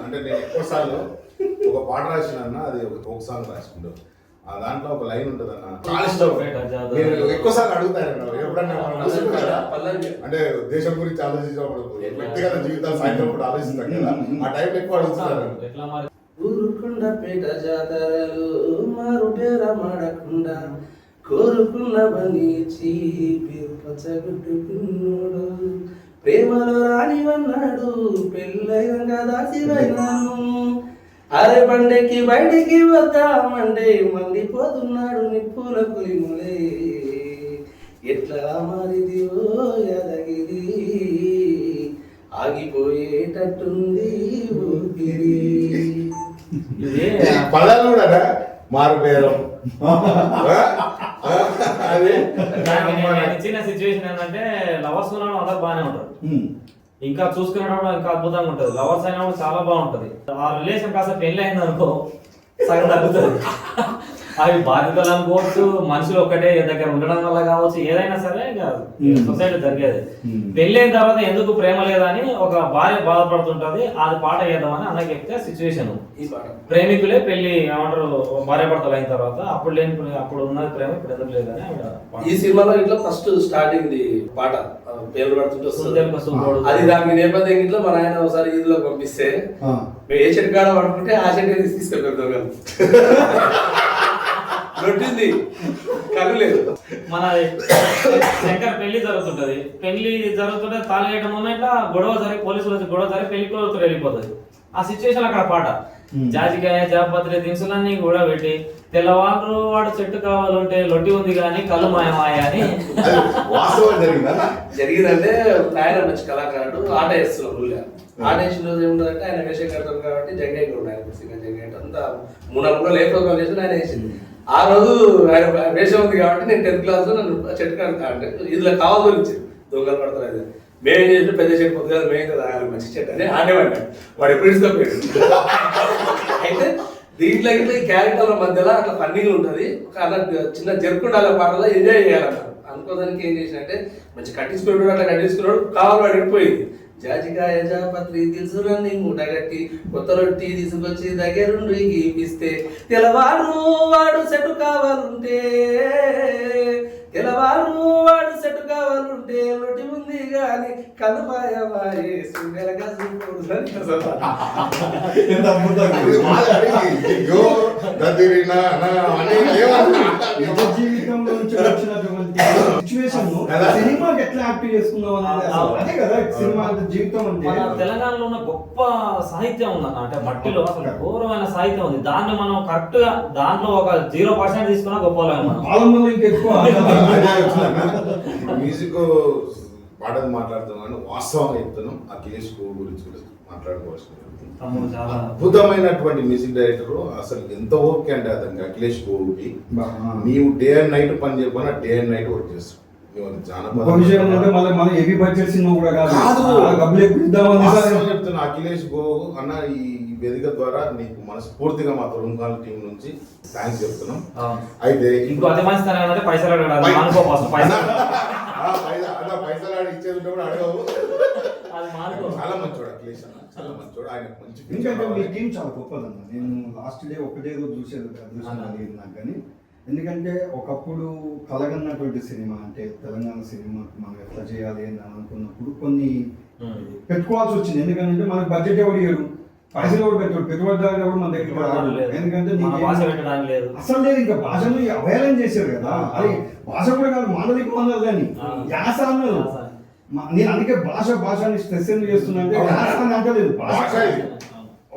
C: అంటే నేను ఎక్కువ సార్లు ఒక పాట రాసిన అది ఒక సాంగ్ రాసుకుంటాను. ఆ దాంట్లో ఒక లైన్ ఉంటుంది అన్న, చాలా ఇష్టం. నేను ఎక్కువ సార్లు అడుగుతాను ఎప్పుడన్నా అంటే దేశం గురించి ఆలోచించినప్పుడు, వ్యక్తిగత జీవితాలు సాయంత్రం కూడా ఆలోచిస్తాం కదా, ఆ టైంలో ఎక్కువ అడుగుతున్నారు.
D: ఊరుకుండపేట జాతరలు మారు పేర మాడకుండా కోరుకున్నవని పచ్చగుట్టుకున్నాడు, ప్రేమలో రానివన్నాడు పెళ్ళైన దాసివైనాను, అరే బండెకి బయటికి వద్దామంటే మండిపోతున్నాడు నిప్పుల కులిములే, ఎట్లా మారిది ఓ యాదగిరి ఆగిపోయేటట్టుంది ఊపిరి.
C: పదాలు కూడా మారు పేరం.
B: చిన్న సిచ్యువేషన్ ఏంటంటే లవర్స్ ఉన్నప్పుడు అందరు బాగానే ఉంటారు, ఇంకా చూసుకునేటప్పుడు ఇంకా అద్భుతంగా ఉంటది. లవర్స్ అయినప్పుడు చాలా బాగుంటది. ఆ రిలేషన్ కాస్త పెళ్లి అయింది అనుకో సగం తగ్గుతుంది. అవి బాధ్యతలు అనుకోవచ్చు, మనుషులు ఒక్కటే దగ్గర ఉండడం వల్ల కావచ్చు, ఏదైనా సరే సొసైటీ జరిగేది. పెళ్లి అయిన తర్వాత ఎందుకు ప్రేమ లేదని ఒక భార్య బాధపడుతుంటది, అది పాట చేద్దామని అన్నకి చెప్తే సిచ్యువేషన్, ప్రేమికులే పెళ్లి ఏమంటారు భార్య భర్తలు అయిన తర్వాత అప్పుడు ఉన్నది ప్రేమ ఇప్పుడు ఎందుకు లేదని
D: ఈ సినిమాలో ఇట్లా ఫస్ట్ స్టార్టింగ్ పాట పేరు పడుతుంటే అది దానికి నేపథ్యం ఇట్లా మన ఆయన ఒకసారి ఈదులో పంపిస్తే ఏ చెట్టు కాడ పడుకుంటే ఆ చెట్టు తీసుకెళ్తాం రొట్టింది కళ్ళు లేదు.
B: మన శంకర్ పెళ్లి జరుగుతుంటది, పెళ్లి జరుగుతుంటే తాళి వేయడం మూమెంట్ గొడవ జరిగి పోలీసులు వచ్చి గొడవ జరిగి పెళ్లి కూతురు వెళ్ళిపోతుంది. ఆ సిచ్యువేషన్ అక్కడ పాట జాజికాయ జాపత్రి దినుసులన్నీ కూడా పెట్టి తెల్లవారు వాడు చెట్టు కావాలంటే లొట్టి ఉంది కానీ కళ్ళు మాయమాయ అని
D: జరిగిందంటే ఆయన మంచి కళాకారుడు ఆట వేస్తున్నాడు. ఆట వేసిన రోజు ఏముందంటే ఆయన వేషం కడతాడు కాబట్టి జంగయ్య కూడా ఆయన జంగయ్య అంతా 3-4 లేకపోతే చేసి ఆయన వేసింది. ఆ రోజు ఆయన వేషం ఉంది కాబట్టి నేను 10th క్లాస్లో నన్ను చెట్టు అంటే ఇందులో కావాలి ఇచ్చారు దొంగలు పడతారు అది మేమేం చేసిన పెద్ద చెట్టు పొద్దుగా మేము కదా మంచి చెట్టు అని ఆడేవాడిని వాడు ఎప్పుడు ఇష్టపోయాడు. అయితే దీంట్లో ఇట్లా ఈ క్యారెక్టర్ల మధ్యలో అట్లా ఫన్నీగా ఉంటుంది అలా చిన్న జరుపుకుండాల పాటలో ఎంజాయ్ చేయాలన్నారు. అనుకోదానికి ఏం చేసినట్టే మంచి కట్టించుకున్నాడు అట్లా కట్టించుకున్నాడు కావాలి వాడు వెళ్ళిపోయింది. జాజికాయ జాపత్రి తెలుసునని మూటగట్టి కొత్త రొట్టి తీసుకొచ్చి దగ్గరుండి గీపిస్తే తెలవారు వాడు సెటు కావాలంటే తెలవారు వాడు సెటు కావాలంటే రొట్టి ఉంది కానీ కలపాయవాయే సుందరగా
A: జీవితంలో నుంచి వచ్చినటువంటి సిచ్యువేషన్ సినిమాకి ఎట్లా యాక్టివ్ చేసుకున్నాం అనేది అదే కదా సినిమా అంటే జీవితం అంటే.
B: మన తెలంగాణలో ఉన్న గొప్ప సాహిత్యం ఉందన్న, అంటే మట్టిలో అసలు ఘోరమైన సాహిత్యం ఉంది. దాన్ని మనం కరెక్ట్ గా దాంట్లో ఒక 0% తీసుకున్నా గొప్ప
A: కాలంలో ఇంకెక్కువ
C: మ్యూజిక్ పాటలు మాట్లాడుతున్నాను వాస్తవంగా చెప్తున్నాం. అఖిలేష్ గోవు గురించి కూడా మాట్లాడుకోవాల్సింది. అద్భుతమైనటువంటి మ్యూజిక్ డైరెక్టర్. అసలు ఎంత ఓకే అంటే అతనికి అఖిలేష్ గోవుకి నీవు డే అండ్ నైట్ పని చెప్పినా డే అండ్ నైట్ వర్క్ చేస్తావు. చెప్తున్నా అఖిలేష్ గోవు అన్న ఈ వేదిక ద్వారా నీకు మనస్ఫూర్తిగా మా తరుణ్ టీం నుంచి థ్యాంక్స్ చెప్తున్నాం. అయితే
B: పైసలు
C: ఆడి ఇచ్చేది కూడా అడగవు. చాలా మంచోడు అఖిలేష్ అన్న, చాలా మంచోడు. ఆయన మంచి
A: ఎందుకంటే మీ టీం చాలా గొప్పదన్న. నేను లాస్ట్ డే ఒకటే రోజు చూసేది కలిగింది నాకు. కానీ ఎందుకంటే ఒకప్పుడు కలగన్నటువంటి సినిమా అంటే తెలంగాణ సినిమా మనం ఎట్లా చేయాలి అని అనుకున్నప్పుడు కొన్ని పెట్టుకోవాల్సి వచ్చింది. ఎందుకంటే మనకు బడ్జెట్ ఎవరు ఇయ్యడు, పైసలు ఎవరు పెట్టాడు, పెట్టుబడిదారులు ఎవరు మన దగ్గర రాదు. ఎందుకంటే అసలు లేదు, ఇంకా భాషను అవహేళన చేశారు కదా. అది భాష కూడా కాదు, మాండలికం అన్నారు కానీ యాస అన్నారు. నేను అందుకే భాషని స్ట్రెస్ ఎందుకు చేస్తున్నా అంటే యాస అని అంటలేదు, భాష.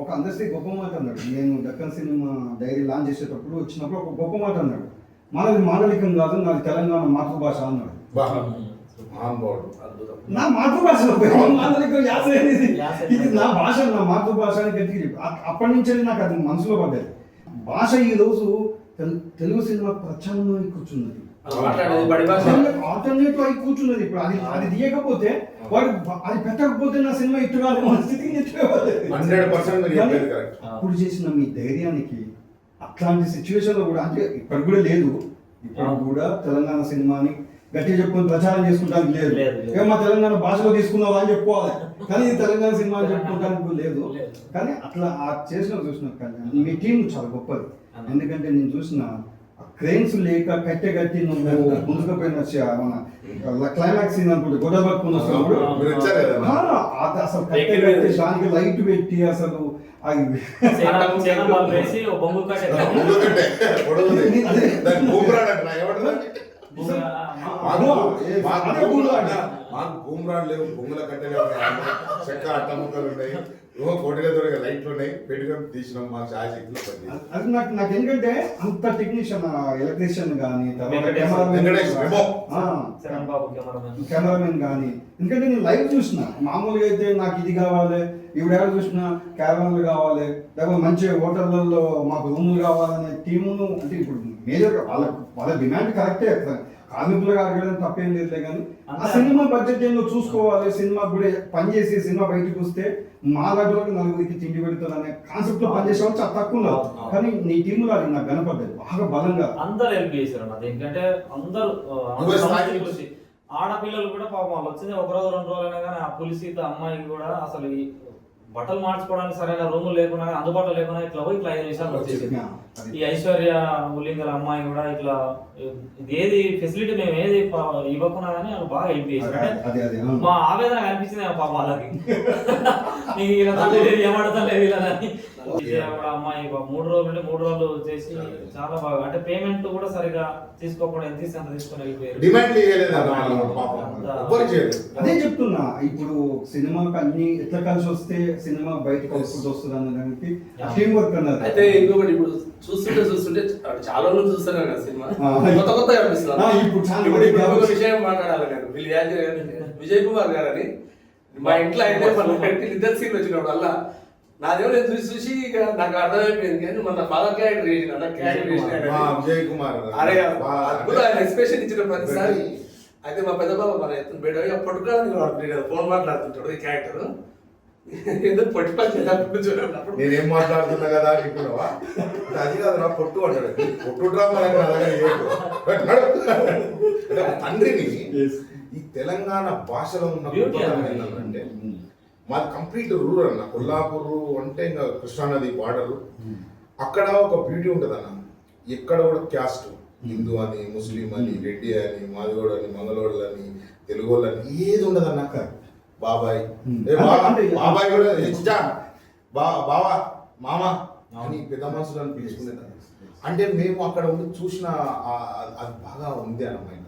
A: ఒక అందరికీ గొప్ప మాట అన్నాడు. నేను దక్కన్ సినిమా డైరీ లాంచ్ చేసేటప్పుడు వచ్చినప్పుడు ఒక గొప్ప మాట అన్నాడు, మనది మాండలికం కాదు, నాది తెలంగాణ మాతృభాష అన్నాడు. నా మాతృభాషలో మాండలికం యాస అనేది ఇది నా భాష, నా మాతృభాష అని గట్టిగా చెప్పి అప్పటి నుంచి నాకు అది మనసులో పడ్డది. భాష ఈ రోజు తెలుగు సినిమా ప్రచారంలో కూర్చున్నది, ఆల్టర్నేటివ్ అయి కూర్చున్నది. ఇప్పుడు అది తీయకపోతే వాడు అది పెట్టకపోతే నా సినిమా ఇటు కాదు స్థితికి అప్పుడు చేసిన మీ ధైర్యానికి అట్లాంటి సిచ్యువేషన్ లో కూడా అంటే ఇప్పటికి కూడా లేదు. ఇప్పుడు కూడా తెలంగాణ సినిమాని గట్టిగా చెప్పుకొని ప్రచారం చేసుకుంటానికి లేదు. మా తెలంగాణ భాషలో తీసుకున్నావా అని చెప్పుకోవాలి, కానీ ఇది తెలంగాణ సినిమా అని చెప్పుకోవడానికి లేదు. కానీ అట్లా చూసిన కానీ మీ టీం చాలా గొప్పది. ఎందుకంటే నేను చూసిన క్రెయిన్స్ లేక కట్టి నువ్వు ముందుకుపోయిన మన క్లైమాక్స్ సీన్ అనుకుంటే గొడవ పట్టుకుని వస్తున్నప్పుడు అసలు కట్టె కట్టి దానికి లైట్ పెట్టి అసలు
C: బూమ్రాలు లేవు, బొమ్మల కట్టెలు చెక్క అట్టముక్కలు ఉన్నాయి, కోటిలతో లైట్లు ఉన్నాయి, పెట్టుకొని తీసినాం. మా శాశక్తిలో
A: అది నాకు ఎందుకంటే అంత టెక్నీషియన్ ఎలక్ట్రీషియన్ కానీ కెమెరామెన్ కానీ, ఎందుకంటే నేను లైవ్ చూసిన. మామూలుగా అయితే నాకు ఇది కావాలి, ఇవిడెవరు చూసినా క్యారవాన్లు కావాలి, లేకపోతే మంచి హోటళ్లలో మాకు రూములు కావాలనే టీమును. అంటే ఇప్పుడు మేజర్ వాళ్ళ డిమాండ్ కరెక్టే, కార్మికులుగా అడగడం తప్పేం లేదులే. కానీ ఆ సినిమా బడ్జెట్ ఏందో చూసుకోవాలి, సినిమా కూడా పనిచేసి సినిమా బయటకు వస్తే మా దగ్గరకు నలుగురికి తిండి పెడతారు అనే కాన్సెప్ట్ లో పనిచేసే వాళ్ళు చాలా తక్కువ ఉన్నారు. కానీ నీ టీంలో అది నాకు కనపడ్డది బాగా బలంగా.
B: అందరు హెల్ప్ చేశారు అన్నది. ఎందుకంటే అందరూ ఆడపిల్లలు కూడా పాపం వాళ్ళు వచ్చింది 1 రోజు 2 రోజులైనా కానీ ఆ పులిసీత అమ్మాయికి కూడా అసలు బట్టలు మార్చుకోవడానికి సరైన రూములు లేకుండా అందుబాటులో లేకుండా ఇట్లా 5 నిమిషాలు వచ్చేసింది. ఈ ఐశ్వర్య ఉల్లింగల అమ్మాయి కూడా ఇట్లా ఏది ఫెసిలిటీ మేము ఏది ఇవ్వకున్నా కానీ వాళ్ళు బాగా హెల్ప్ చేశారు. మా ఆవేదన కనిపించింది పాప వాళ్ళకి, ఏమడతా లేదు ఇలా అమ్మాయి 3 రోజులు చేసి చాలా బాగా, అంటే పేమెంట్ కూడా సరిగా తీసుకోకుండా ఎంత అంత తీసుకొని వెళ్ళిపోయారు.
A: అదే చెప్తున్నా, ఇప్పుడు సినిమాకి అన్ని ఎట్లా కలిసి వస్తే సినిమా బయటకు వస్తుంది అన్న దానికి టీం వర్క్ అన్నారు.
D: అయితే ఇంకొకటి ఇప్పుడు చూస్తుంటే చాలా రోజులు చూస్తాను కదా సినిమా, కొత్త అనిపిస్తుంది. ఇప్పుడు విషయం మాట్లాడాలి నేను, విజయ్ కుమార్ గారు అని మా ఇంట్లో అయితే 2 సీన్లు వచ్చినప్పుడు అలా నాదేమో నేను చూసి ఇక నాకు అర్థమైపోయింది కానీ మన ఫాదర్ క్యారెక్టర్ చేసిన నా క్యారెక్టర్
C: మా విజయ్ కుమార్
D: అరే అద్భుతం ఆయన ఎక్స్ప్రెషన్ ఇచ్చిన ప్రతిసారి. అయితే మా పెద్ద బాబు మన ఎత్తున బయట పట్టుకోవడానికి ఫోన్ మాట్లాడుతుంటాడు ఈ క్యారెక్టర్ ఎందుకు పొట్టి పని చూడప్పుడు
C: నేనేం మాట్లాడుతున్నా కదా అనుకున్నావా? అది కాదురా పొట్టు అంటాడు. పొట్టు డ్రామా తండ్రిని ఈ తెలంగాణ భాషలో ఉన్న గొప్పతనం ఏంటంటే మాది కంప్లీట్ రూరల్ అన్న. కొల్లాపూర్ అంటే ఇంకా కృష్ణానది బార్డర్. అక్కడ ఒక బ్యూటీ ఉంటుంది అన్న. ఎక్కడ కూడా క్యాస్ట్ హిందూ అని, ముస్లిం అని, రెడ్డి అని, మాదిగోడు అని, మంగళోడు అని, తెలుగు వాళ్ళు అని ఏది ఉండదు అన్నాక బాబాయ్ బాబాయ్ కూడా హెచ్చా బావా మామ అని పెద్ద మనుషులు అని పిలుచుకునేది. అంటే మేము అక్కడ ఉండి చూసిన అది బాగా ఉంది అన్నమాట.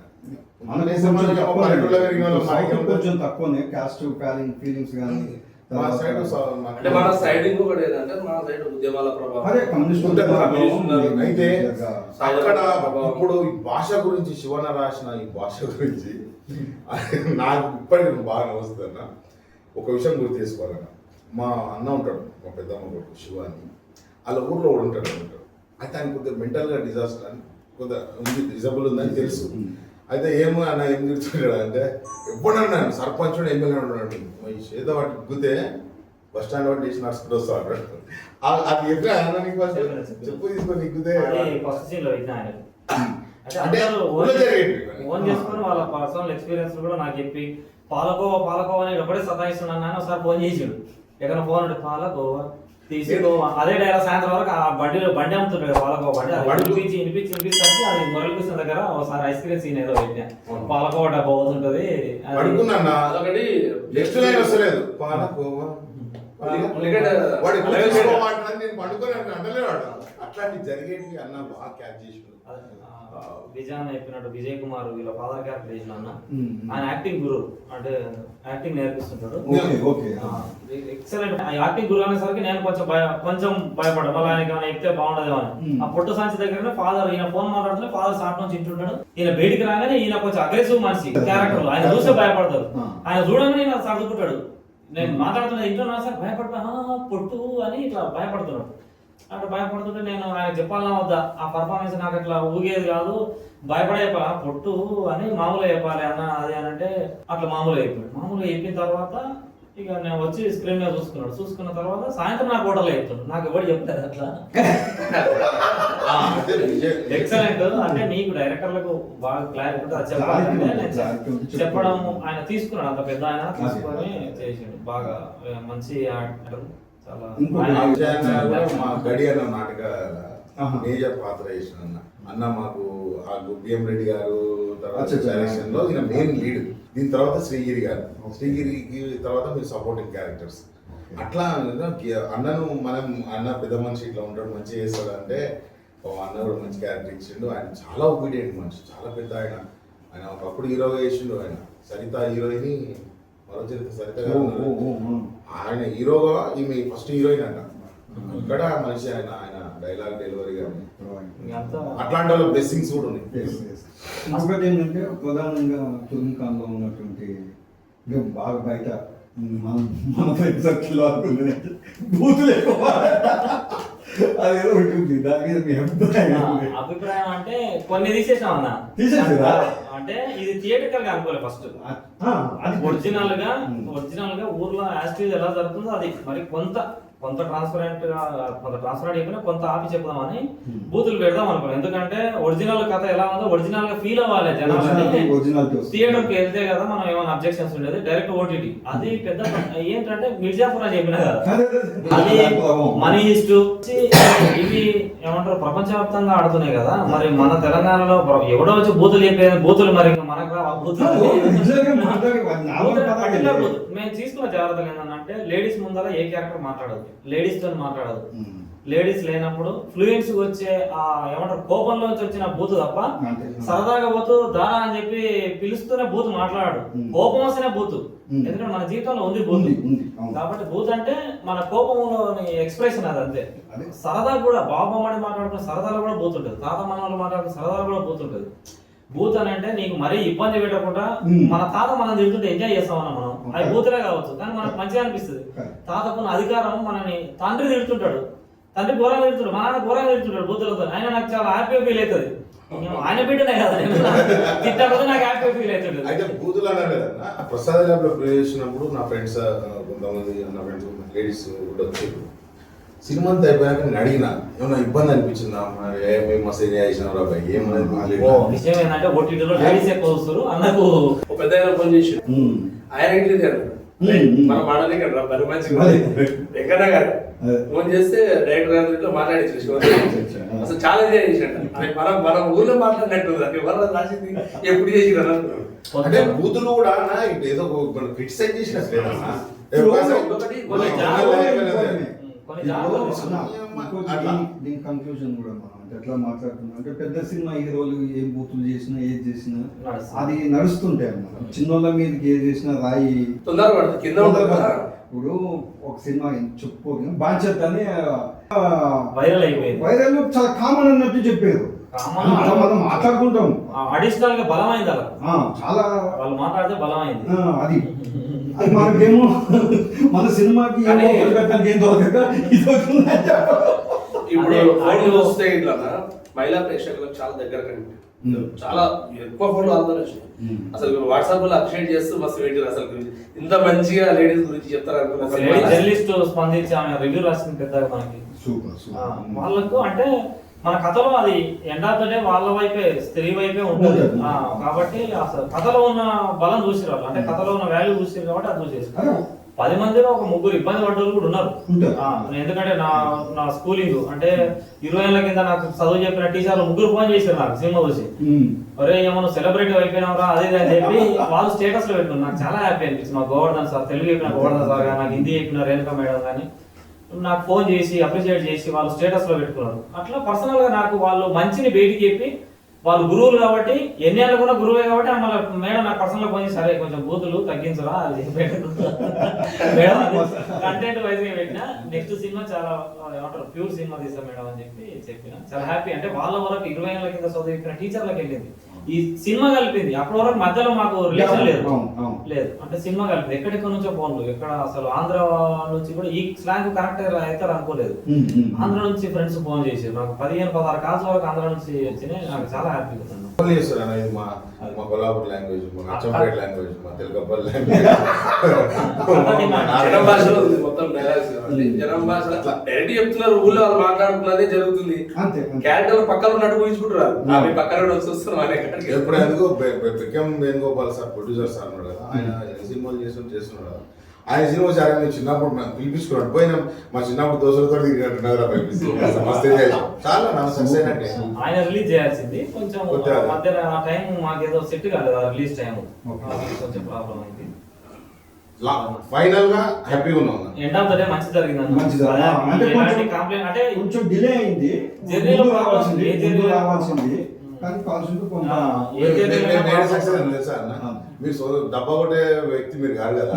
A: కొంచెం తక్కువనే క్యాస్ట్ ఫీలింగ్స్ కానీ
D: అంటే మన సైడ్ ఇంకొకటి ఏంటంటే మన సైడ్ ఉద్యమాల ప్రభావం
C: అయితే అక్కడ ఇప్పుడు ఈ భాష గురించి శివన రాసిన ఈ భాష గురించి నాకు ఇప్పటికి బాగా నమస్తుందన్న. ఒక విషయం గుర్తు చేసుకోవాలన్న. మా అన్న ఉంటాడు, మా పెద్దమ్మ కొడుకు శివ అని. వాళ్ళ ఊర్లో కూడా ఉంటాడు. అయితే ఆయన కొద్దిగా మెంటల్గా డిజాస్టర్ అని కొద్దిగా ఉంది, డిజబుల్ ఉందని తెలుసు. అయితే ఏమో అన్న ఏం తిరుగుతున్నాడు అంటే ఎప్పుడన్నా సర్పంచ్ ఎమ్మెల్యే ఉన్నాడు ఏదో వాటి గుద్దే బస్ స్టాండ్ వాటి చేసి నడుచుకుంటూ వస్తా ఉంటాడు. అది ఎప్పుడు అన్న నీకు చెప్పు తీసుకొని నీకుదే
B: అంటే ఫోన్ చేసుకొని వాళ్ళ పర్సనల్ ఎక్స్పీరియన్స్ కూడా నాకు చెప్పి పాలకోవా అని ఎప్పుడే సతాయిస్తున్నాను అని ఒకసారి ఫోన్ చేసాడు. ఎక్కడ ఫోన్ అంటే పాలకోవా తీసుకోవా అదే డైరెక్ట్ సాయంత్రం వరకు ఆ బండి అమ్ముతుంటాడు కదా పాలకోవా బండి వినిపించి అది మురళకృష్ణ దగ్గర ఒకసారి ఐస్ క్రీమ్ సీన్ ఏదో పెట్టినా పాలకోవా డబ్బా పోతుంటది
C: అట్లాంటి జరిగేవి అన్న బాగా క్యాచ్ చేసి
B: విజయ్ చెప్పినట్టు విజయ్ కుమార్ వీళ్ళ ఫాదర్ క్యారెక్టర్ చేసిన అన్న ఆయన యాక్టింగ్ గురు అంటే యాక్టింగ్ నేర్పిస్తుంటాడు. ఎక్సలెంట్ యాక్టింగ్ గురు అనేసరికి నేను కొంచెం భయపడ్డా మళ్ళీ ఆయనకి ఏమైనా ఎక్కితే బాగుండదు అని. ఆ పొట్టు సాంచి దగ్గర ఫాదర్ ఈయన ఫోన్ మాట్లాడుతుంటే ఫాదర్ షార్ట్ నుంచి ఇంటుంటాడు. ఈయన బయటికి రాగానే ఈయన కొంచెం అగ్రెసివ్ మనిషి క్యారెక్టర్ ఆయన చూస్తే భయపడతారు. ఆయన చూడగానే ఈయన సర్దుకుంటాడు. నేను మాట్లాడుతున్నా ఇంట్లో నా సార్ భయపడతా పొట్టు అని ఇట్లా భయపడుతున్నాడు. అట్లా భయపడుతుంటే నేను ఆయన చెప్పాలన్నా వద్దా ఆ పర్ఫార్మెన్స్ నాకు అట్లా ఊగేది కాదు భయపడే పొట్టు అని మామూలుగా చెప్పాలి అన్న అది అని అంటే అట్లా మామూలుగా అయిపోయాడు. మామూలుగా అయిపోయిన తర్వాత ఇక నేను వచ్చి స్క్రీన్ మీద చూసుకున్న తర్వాత సాయంత్రం నాకు హోటల్ చెప్తాడు. నాకు ఎవరు చెప్తారు అట్లా ఎక్సలెంట్. అంటే నీకు డైరెక్టర్లకు బాగా క్లారిటీ చెప్పడం ఆయన తీసుకున్నాడు. అంత పెద్ద ఆయన తీసుకొని చేసాడు బాగా మంచి యాక్టర్.
C: మా గడి అన్న నాటక మేజర్ పాత్ర చేసిన అన్న మాకు ఆ బిఎం రెడ్డి గారు తర్వాత డైరెక్షన్ లో ఈయన మెయిన్ లీడ్. దీని తర్వాత శ్రీగిరి గారు, శ్రీగిరికి తర్వాత మీరు సపోర్టింగ్ క్యారెక్టర్స్. అట్లా అన్నను మనం అన్న పెద్ద మనిషి ఇట్లా ఉంటాడు మంచిగా చేస్తాడు అంటే అన్న కూడా మంచి క్యారెక్టర్ ఇచ్చిండు. ఆయన చాలా ఒబీడియంట్ మనిషి, చాలా పెద్ద ఆయన. ఆయన ఒకప్పుడు హీరోగా చేసిండు. ఆయన సరిత హీరోయిన్ మరో చరిత్ర సరిత ఆయన హీరోగా ఈమె ఫస్ట్ హీరోయిన్ అంట. ఇక్కడ మనిషి ఆయన ఆయన డైలాగ్ డెలివరీ కానీ అట్లాంటి వాళ్ళ బ్లెస్సింగ్స్ కూడా ఉన్నాయి.
A: ఇంకొకటి ఏంటంటే ప్రధానంగా తురుంకాంలో ఉన్నటువంటి బాగా బయట మన ఫ్రెండ్స్ సర్కిల్ అనుకుంది బూతులు ఎక్కువ అదేదో ఉంటుంది. దాని మీద మీ
B: అభిప్రాయం అంటే కొన్ని తీసేసాం అన్న. అంటే ఇది థియేటర్కల్ గా అనుకోలే ఫస్ట్. ఒరిజినల్ గా ఊర్లో యాస్టీజ్ ఎలా జరుగుతుందో అది మరి కొంత ట్రాన్స్పరెంట్ అయిపోయినా కొంత ఆపి చెప్దామని బూతులు పెడదాం అనుకున్నాం. ఎందుకంటే ఒరిజినల్ కథ ఎలా ఉందో ఒరిజినల్ గా ఫీల్ అవ్వాలి జనాలు. థియేటర్ కి వెళ్తే కదా మనం ఏమైనా అబ్జెక్షన్స్ ఉండేది. డైరెక్ట్ ఓటీటీ అది పెద్ద ఏంటంటే మిర్జాపూర్ అని చెప్పిన కదా అది మనీ ఇస్టు ఇవి ఏమంటారు ప్రపంచవ్యాప్తంగా ఆడుతున్నాయి కదా. మరి మన తెలంగాణలో ఎవడో వచ్చి బూతులు చెప్పేది బూతులు మరి మనకు మేము తీసుకున్న జాగ్రత్తలు ఏంటంటే లేడీస్ ముందర ఏ క్యారెక్టర్ మాట్లాడదు, లేడీస్ తో మాట్లాడదు. లేడీస్ లేనప్పుడు ఫ్లూయెన్స్ వచ్చే ఆ ఏమంటారు కోపంలో వచ్చిన బూత్ తప్ప సరదాగా పోతూ దారా అని చెప్పి పిలుస్తూనే బూత్ మాట్లాడాడు. కోపం వస్తేనే బూత్. ఎందుకంటే మన జీవితంలో ఉంది బూత్. కాబట్టి బూత్ అంటే మన కోపంలోని ఎక్స్ప్రెషన్ అది అంతే. సరదా కూడా బాబమ్మడి మాట్లాడుకున్న సరదాలో కూడా బూత్ ఉంటుంది. తాత మన వాళ్ళు మాట్లాడుకున్న సరదాలో కూడా బూత్ ఉంటుంది. బూత్ అని అంటే నీకు మరీ ఇబ్బంది పెట్టకుండా మన తాత మనం తింటుంటే ఎంజాయ్ చేస్తామన్నా మనం అది బూతులే కావచ్చు కానీ మనకు మంచిగా అనిపిస్తుంది. తాతకున్న అధికారం మనని తండ్రి తిడుతుంటాడు, తండ్రి ఘోరంగా తిడుతుంటాడు, మా నాన్న ఘోరంగా తిడుతుంటాడు బూతులతో. ఆయన నాకు చాలా హ్యాపీగా ఫీల్ అవుతుంది. ఆయన బిడ్డనే కదా నేను తిట్టకపోతే నాకు హ్యాపీగా ఫీల్ అవుతుంది.
C: అయితే బూతులు అన్నారు కదా, ప్రసాద్ ల్యాబ్ లో ప్లే చేసినప్పుడు నా ఫ్రెండ్స్ కొంతమంది నా ఫ్రెండ్స్ లేడీస్ కూడా వచ్చారు. సినిమా అంతా అయిపోయాక నేను అడిగిన ఏమన్నా ఇబ్బంది అనిపించిందా, మేము మస్తు ఎంజాయ్ చేసినాం రా భయ్ ఏమన్నది.
B: విషయం ఏంటంటే ఓటీటీలో లేడీస్ ఎక్కువ వస్తారు అన్నకు
D: ఒక పెద్ద ఫోన్ చేసి ఆయన ఇంటికి మన మాడలే కదా బరి మంచిగా వెంకన్న గారు ఫోన్ చేస్తే డైరెక్టర్ గారితో మాట్లాడేసి అసలు చాలా ఎంజాయ్ చేసినట్టు మనం మన ఊర్లో మాట్లాడినట్టు ఎవరు రాసింది ఎప్పుడు చేసి
C: అంటే బూతులు కూడా ఏదో క్రిటిసైజ్ చేసినట్టు
A: దీని కంక్లూజన్ కూడా మనం అంటే ఎట్లా మాట్లాడుతున్నాం అంటే పెద్ద సినిమా హీరోలు ఏం బూతులు చేసినా ఏది చేసినా అది నడుస్తుంటాయి అన్నమాట. చిన్నోళ్ళ మీదకి ఏది చేసినా రాయి
D: కింద.
A: ఇప్పుడు ఒక సినిమా చెప్పుకోదు బాధ్యత అని
B: వైరల్ అయిపోయింది.
A: వైరల్ చాలా కామన్ అన్నట్టు చెప్పారు. మనం మాట్లాడుకుంటాం
B: అడిషనల్ గా బలమైంది అలా
A: చాలా
B: వాళ్ళు మాట్లాడితే బలమైంది.
A: అది అది మనకేమో మన సినిమాకి ఏం దొరకక
D: ఇప్పుడు చూస్తే ఇట్లా మహిళా ప్రేక్షకులకు చాలా దగ్గర కండి చాలా ఎక్కువ ఫోటోలు ఆల్రెడీ వచ్చినాయి. అసలు వాట్సాప్ లో అప్డేట్ చేస్తూ మస్తు పెట్టారు. అసలు ఇంత మంచిగా లేడీస్ గురించి చెప్తారు అనుకున్నా.
B: జర్నలిస్ట్ స్పందించి ఆమె రివ్యూ రాసింది పెద్దగా మనకి వాళ్ళకు అంటే మన కథలో అది ఎండ్ ఆఫ్ ద డే వాళ్ళ వైపే స్త్రీ వైపే ఉంటుంది కాబట్టి అసలు కథలో ఉన్న బలం చూసిరారు అంటే కథలో ఉన్న వాల్యూ చూసిరు కాబట్టి అది చూసేసి 10 మందిలో ఒక 3 ఇబ్బంది పడ్డోళ్ళు కూడా ఉన్నారు. ఎందుకంటే నా స్కూలింగ్ అంటే 20 ఏళ్ల కింద నాకు చదువు చెప్పిన టీచర్లు 3 ఫోన్ చేశారు నాకు సినిమా చూసి. ఒరే ఏమన్నా సెలబ్రిటీ అయిపోయినారా అదే అని చెప్పి వాళ్ళు స్టేటస్ లో పెట్టుకున్నారు. నాకు చాలా హ్యాపీ అనిపించింది. మా గోవర్ధన్ సార్ తెలుగు చెప్పిన గోవర్ధన్ సార్ కానీ నాకు హిందీ చెప్పిన రేణుకా మేడం కానీ నాకు ఫోన్ చేసి అప్రిషియేట్ చేసి వాళ్ళు స్టేటస్ లో పెట్టుకున్నారు. అట్లా పర్సనల్ గా నాకు వాళ్ళు మంచిని బయటికి చెప్పి వాళ్ళు గురువులు కాబట్టి ఎన్ని ఏళ్ళు కూడా గురువే కాబట్టి మళ్ళీ మేడం నాకు పర్సనల్ ఫోన్ చేసి సరే కొంచెం బూతులు తగ్గించరా అది మేడం కంటెంట్ వైజ్ గా పెట్టినా నెక్స్ట్ సినిమా చాలా ఏమంటారు ప్యూర్ సినిమా తీసాం మేడం అని చెప్పిన చాలా హ్యాపీ. అంటే వాళ్ళ వరకు 20 ఏళ్ల కింద చదివిన టీచర్లకు వెళ్ళింది ఈ సినిమా కలిపింది. అప్పటి వరకు మధ్యలో మాకు రిలేషన్ లేదు అంటే సినిమా కలిపింది. ఎక్కడెక్కడ నుంచో ఫోన్లు ఎక్కడ అసలు ఆంధ్ర నుంచి కూడా ఈ స్లాంగ్ కరెక్ట్ అవుతారు అనుకోలేదు. ఆంధ్ర నుంచి ఫ్రెండ్స్ ఫోన్ చేసి నాకు 15-16 కాల్స్ వరకు ఆంధ్ర నుంచి వచ్చినాయి. నాకు చాలా హ్యాపీగా ఉంది.
C: మా కొల్లాపూర్ లాంగ్వేజ్, మా అచ్చంపేట లాంగ్వేజ్, మా తెలుగబ్బల్ లాంగ్వేజ్
D: మొత్తం జనం భాష డైరెక్ట్ చెప్తున్నారు. ఊళ్ళో వాళ్ళు మాట్లాడుతున్నదే జరుగుతుంది. క్యారెక్టర్ పక్కన ఉన్నట్టు ఊహించుకుంటున్నారు. పక్కన వస్తున్నాం అనే
C: ఎప్పుడు ఎందుకు బికెమ్ వేణుగోపాల్ సార్ ప్రొడ్యూసర్ సార్ ఉన్నాడు కదా, ఆయన సినిమాలు చేస్తున్నాడు కదా. ఆయన సినిమా చాలా మేము చిన్నప్పుడు పిలిపించుకున్నాడు పోయినా మా చిన్నప్పుడు దోశలతో చాలా నా సక్సెస్ అయినట్టే.
B: ఆయన రిలీజ్ చేయాల్సింది కొంచెం మధ్య ఆ టైం మాకేదో సెట్ కాలేదు. ఆ రిలీజ్ టైం కొంచెం ప్రాబ్లం అయింది.
C: ఫైనల్ గా హ్యాపీగా ఉన్నాం.
B: ఎండ్ ఆఫ్ ద డే మంచి జరిగింది. కంప్లైంట్ అంటే
A: కొంచెం డిలే అయింది.
B: జర్నీలో రావాల్సింది
A: కానీ
C: మీరు డబ్బా కొట్టే వ్యక్తి మీరు కాదు కదా.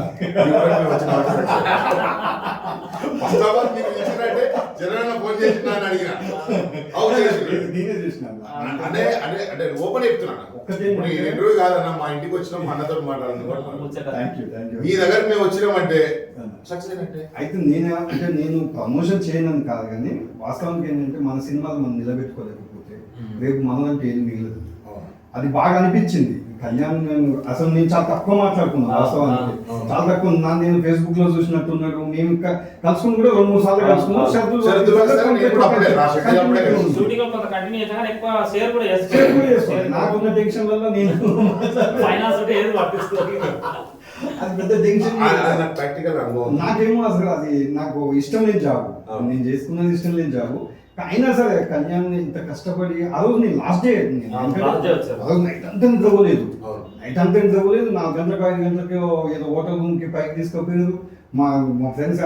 C: ఫోన్ చేసిన అడిగిన అంటే అంటే అంటే ఓపెన్ చెప్తున్నాను. ఇంటర్వ్యూ కాదన్నా మా ఇంటికి వచ్చినాం మా అన్నతో మాట్లాడుతున్నాం. మీ దగ్గర మేము వచ్చినామంటే సక్సెస్ అయినట్టే.
A: అయితే నేను ప్రమోషన్ చేయనని కాదు కానీ వాస్తవానికి ఏంటంటే మన సినిమాలు మనం నిలబెట్టుకోలేకపోతే రేపు మనలంటే ఏది మిగలదు. అది బాగా అనిపించింది. కళ్యాణ్ అసలు నేను చాలా తక్కువ మాట్లాడుకున్నాను వాస్తవానికి. చాలా తక్కువ నేను ఫేస్బుక్ లో చూసినట్టున్నాడు. మేము కలుసుకుని కూడా 2-3 సార్లు కలుసుకున్నాం. నాకున్న టెన్షన్ వల్ల నేను అది పెద్ద టెన్షన్. నాకేమో అసలు అది నాకు ఇష్టం లేని జాబ్. నేను చేసుకున్నది ఇష్టం లేని జాబ్. అయినా సరే కళ్యాణ్ ఇంత కష్టపడి ఆ రోజు నేను లాస్ట్ డే నైట్ అంతా నిద్రపోలేదు. 4 గంటలకు 5 గంటలకి ఏదో హోటల్ రూమ్ కి పైకి తీసుకుపోయారు. మా ఫ్రెండ్స్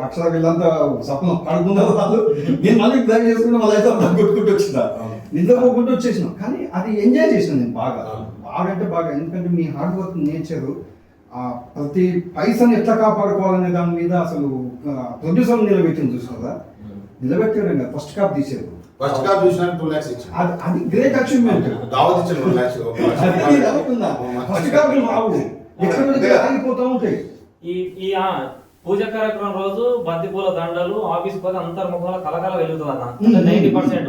A: అక్షర వీళ్ళంతా సపన పడుకున్నారు వాళ్ళు. నేను మళ్ళీ డ్రైవ్ చేసుకుంటే మళ్ళీ అయితే కొట్టుకుంటూ వచ్చిందా నిద్రపోకుండా వచ్చేసిన. కానీ అది ఎంజాయ్ చేసిన నేను బాగా అంటే బాగా. ఎందుకంటే మీ హార్డ్ వర్క్ నేచర్ ప్రతి పైసని ఎట్లా కాపాడుకోవాలనే దాని మీద అసలు ప్రొడ్యూసర్ నిలబెట్టింది చూసినారా. నిలబెట్టాడు కదా ఫస్ట్ కాప్ తీసేది.
C: ఫస్ట్ కాప్ చూసినా 2 lakhs ఇచ్చింది.
A: అది గ్రేట్ అచీవ్మెంట్.
C: దావత్ ఇచ్చిన 2 lakhs, 1 lakh.
A: అది నేను అనుకున్నా. ఫస్ట్ కాపులు రావు, ఎక్కడ ఆగిపోతూ ఉంటాయి.
B: ఈ పూజ కార్యక్రమం రోజు బంతిపూల దండలు ఆఫీస్ పోతే అంతర్ముఖంలో కలకల వెలుగుతుంది అన్న. 90%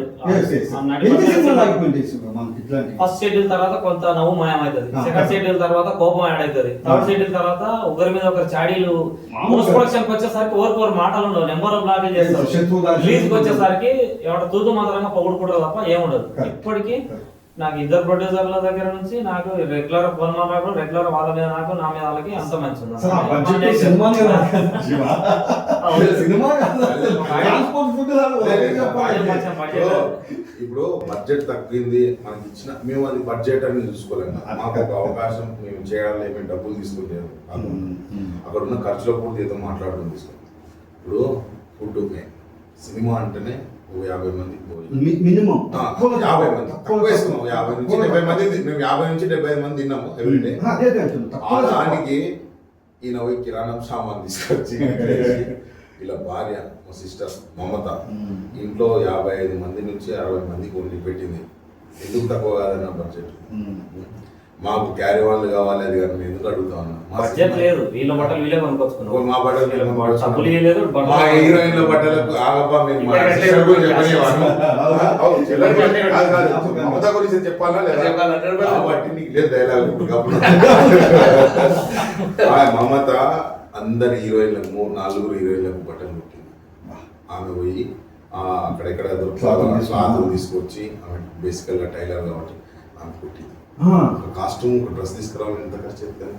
B: ఫస్ట్ షెడ్యూల్ తర్వాత కొంత నవ్వు మాయమవుతుంది, సెకండ్ షెడ్యూల్ తర్వాత కోపం యాడ్ అవుతుంది, థర్డ్ షెడ్యూల్ తర్వాత ఒకరి మీద ఒకరి చాడీలు. పోస్ట్ ప్రొడక్షన్ వచ్చేసరికి ఓరు మాటలు ఉండవు, నెంబర్ బ్లాక్ చేస్తారు. రిలీజ్ వచ్చేసరికి ఎవడ తూతు మాత్రంగా పొగుడుకుంటారు తప్ప ఏముండదు. ఇప్పటికీ నాకు 2 ప్రొడ్యూసర్ల దగ్గర నుంచి నాకు రెగ్యులర్ ఫోన్ మాట్లాడడం, రెగ్యులర్ వాళ్ళ మీద నాకు, నా మీద వాళ్ళకి అంత మంచి ఉంది.
C: ఇప్పుడు బడ్జెట్ తగ్గింది మనకి ఇచ్చిన, మేము అది బడ్జెట్ అని చూసుకోలేము. మాకు ఒక అవకాశం మేము చేయాలి, మేము డబ్బులు తీసుకుంటాము, అక్కడ ఉన్న ఖర్చులో కూడా ఏదో మాట్లాడడం తీసుకుంటాం. ఇప్పుడు ఫుడ్ సినిమా అంటేనే 50 మంది
A: మినిమం
C: 50 మంది తక్కువ వేసుకున్నాం. 50 నుంచి 70 మంది, మేము 50 నుంచి 75 మంది తిన్నాము ఎవ్రీడే. దానికి ఈయన పోయి కిరాణం సామాన్ తీసుకొచ్చి ఇలా భార్య మా సిస్టర్ మమత ఇంట్లో 55 మంది నుంచి 60 మందికి వండి పెట్టింది. ఎందుకు తక్కువ కాదన్న బడ్జెట్? మాకు క్యారీ వాళ్ళు కావాలి, అది కానీ మేము ఎందుకు అడుగుతా ఉన్నా.
B: బడ్జెట్ లేదు, వీళ్ళ బట్టలు వీళ్ళే కొనుక్కొచ్చుకున్నాం.
C: మా బట్టలు
B: సబ్బులు లేదు,
C: మా హీరోయిన్ల బట్టలకు ఆగబ్బా మేము మమత గురించి చెప్పాలా లేదా? కాబట్టి నీకు లేదు డైలాగ్. మమత అందరి హీరోయిన్లకు 4 హీరోయిన్లకు బట్టలు కుట్టింది. ఆమె పోయి అక్కడెక్కడ క్లాత్ తీసుకొచ్చి, ఆమె బేసికల్ గా టైలర్ కాబట్టి ఆమె కుట్టింది. కాస్ట్యూమ్ ఒక డ్రెస్ తీసుకురావాలి, ఎంత ఖర్చు చెప్తాను.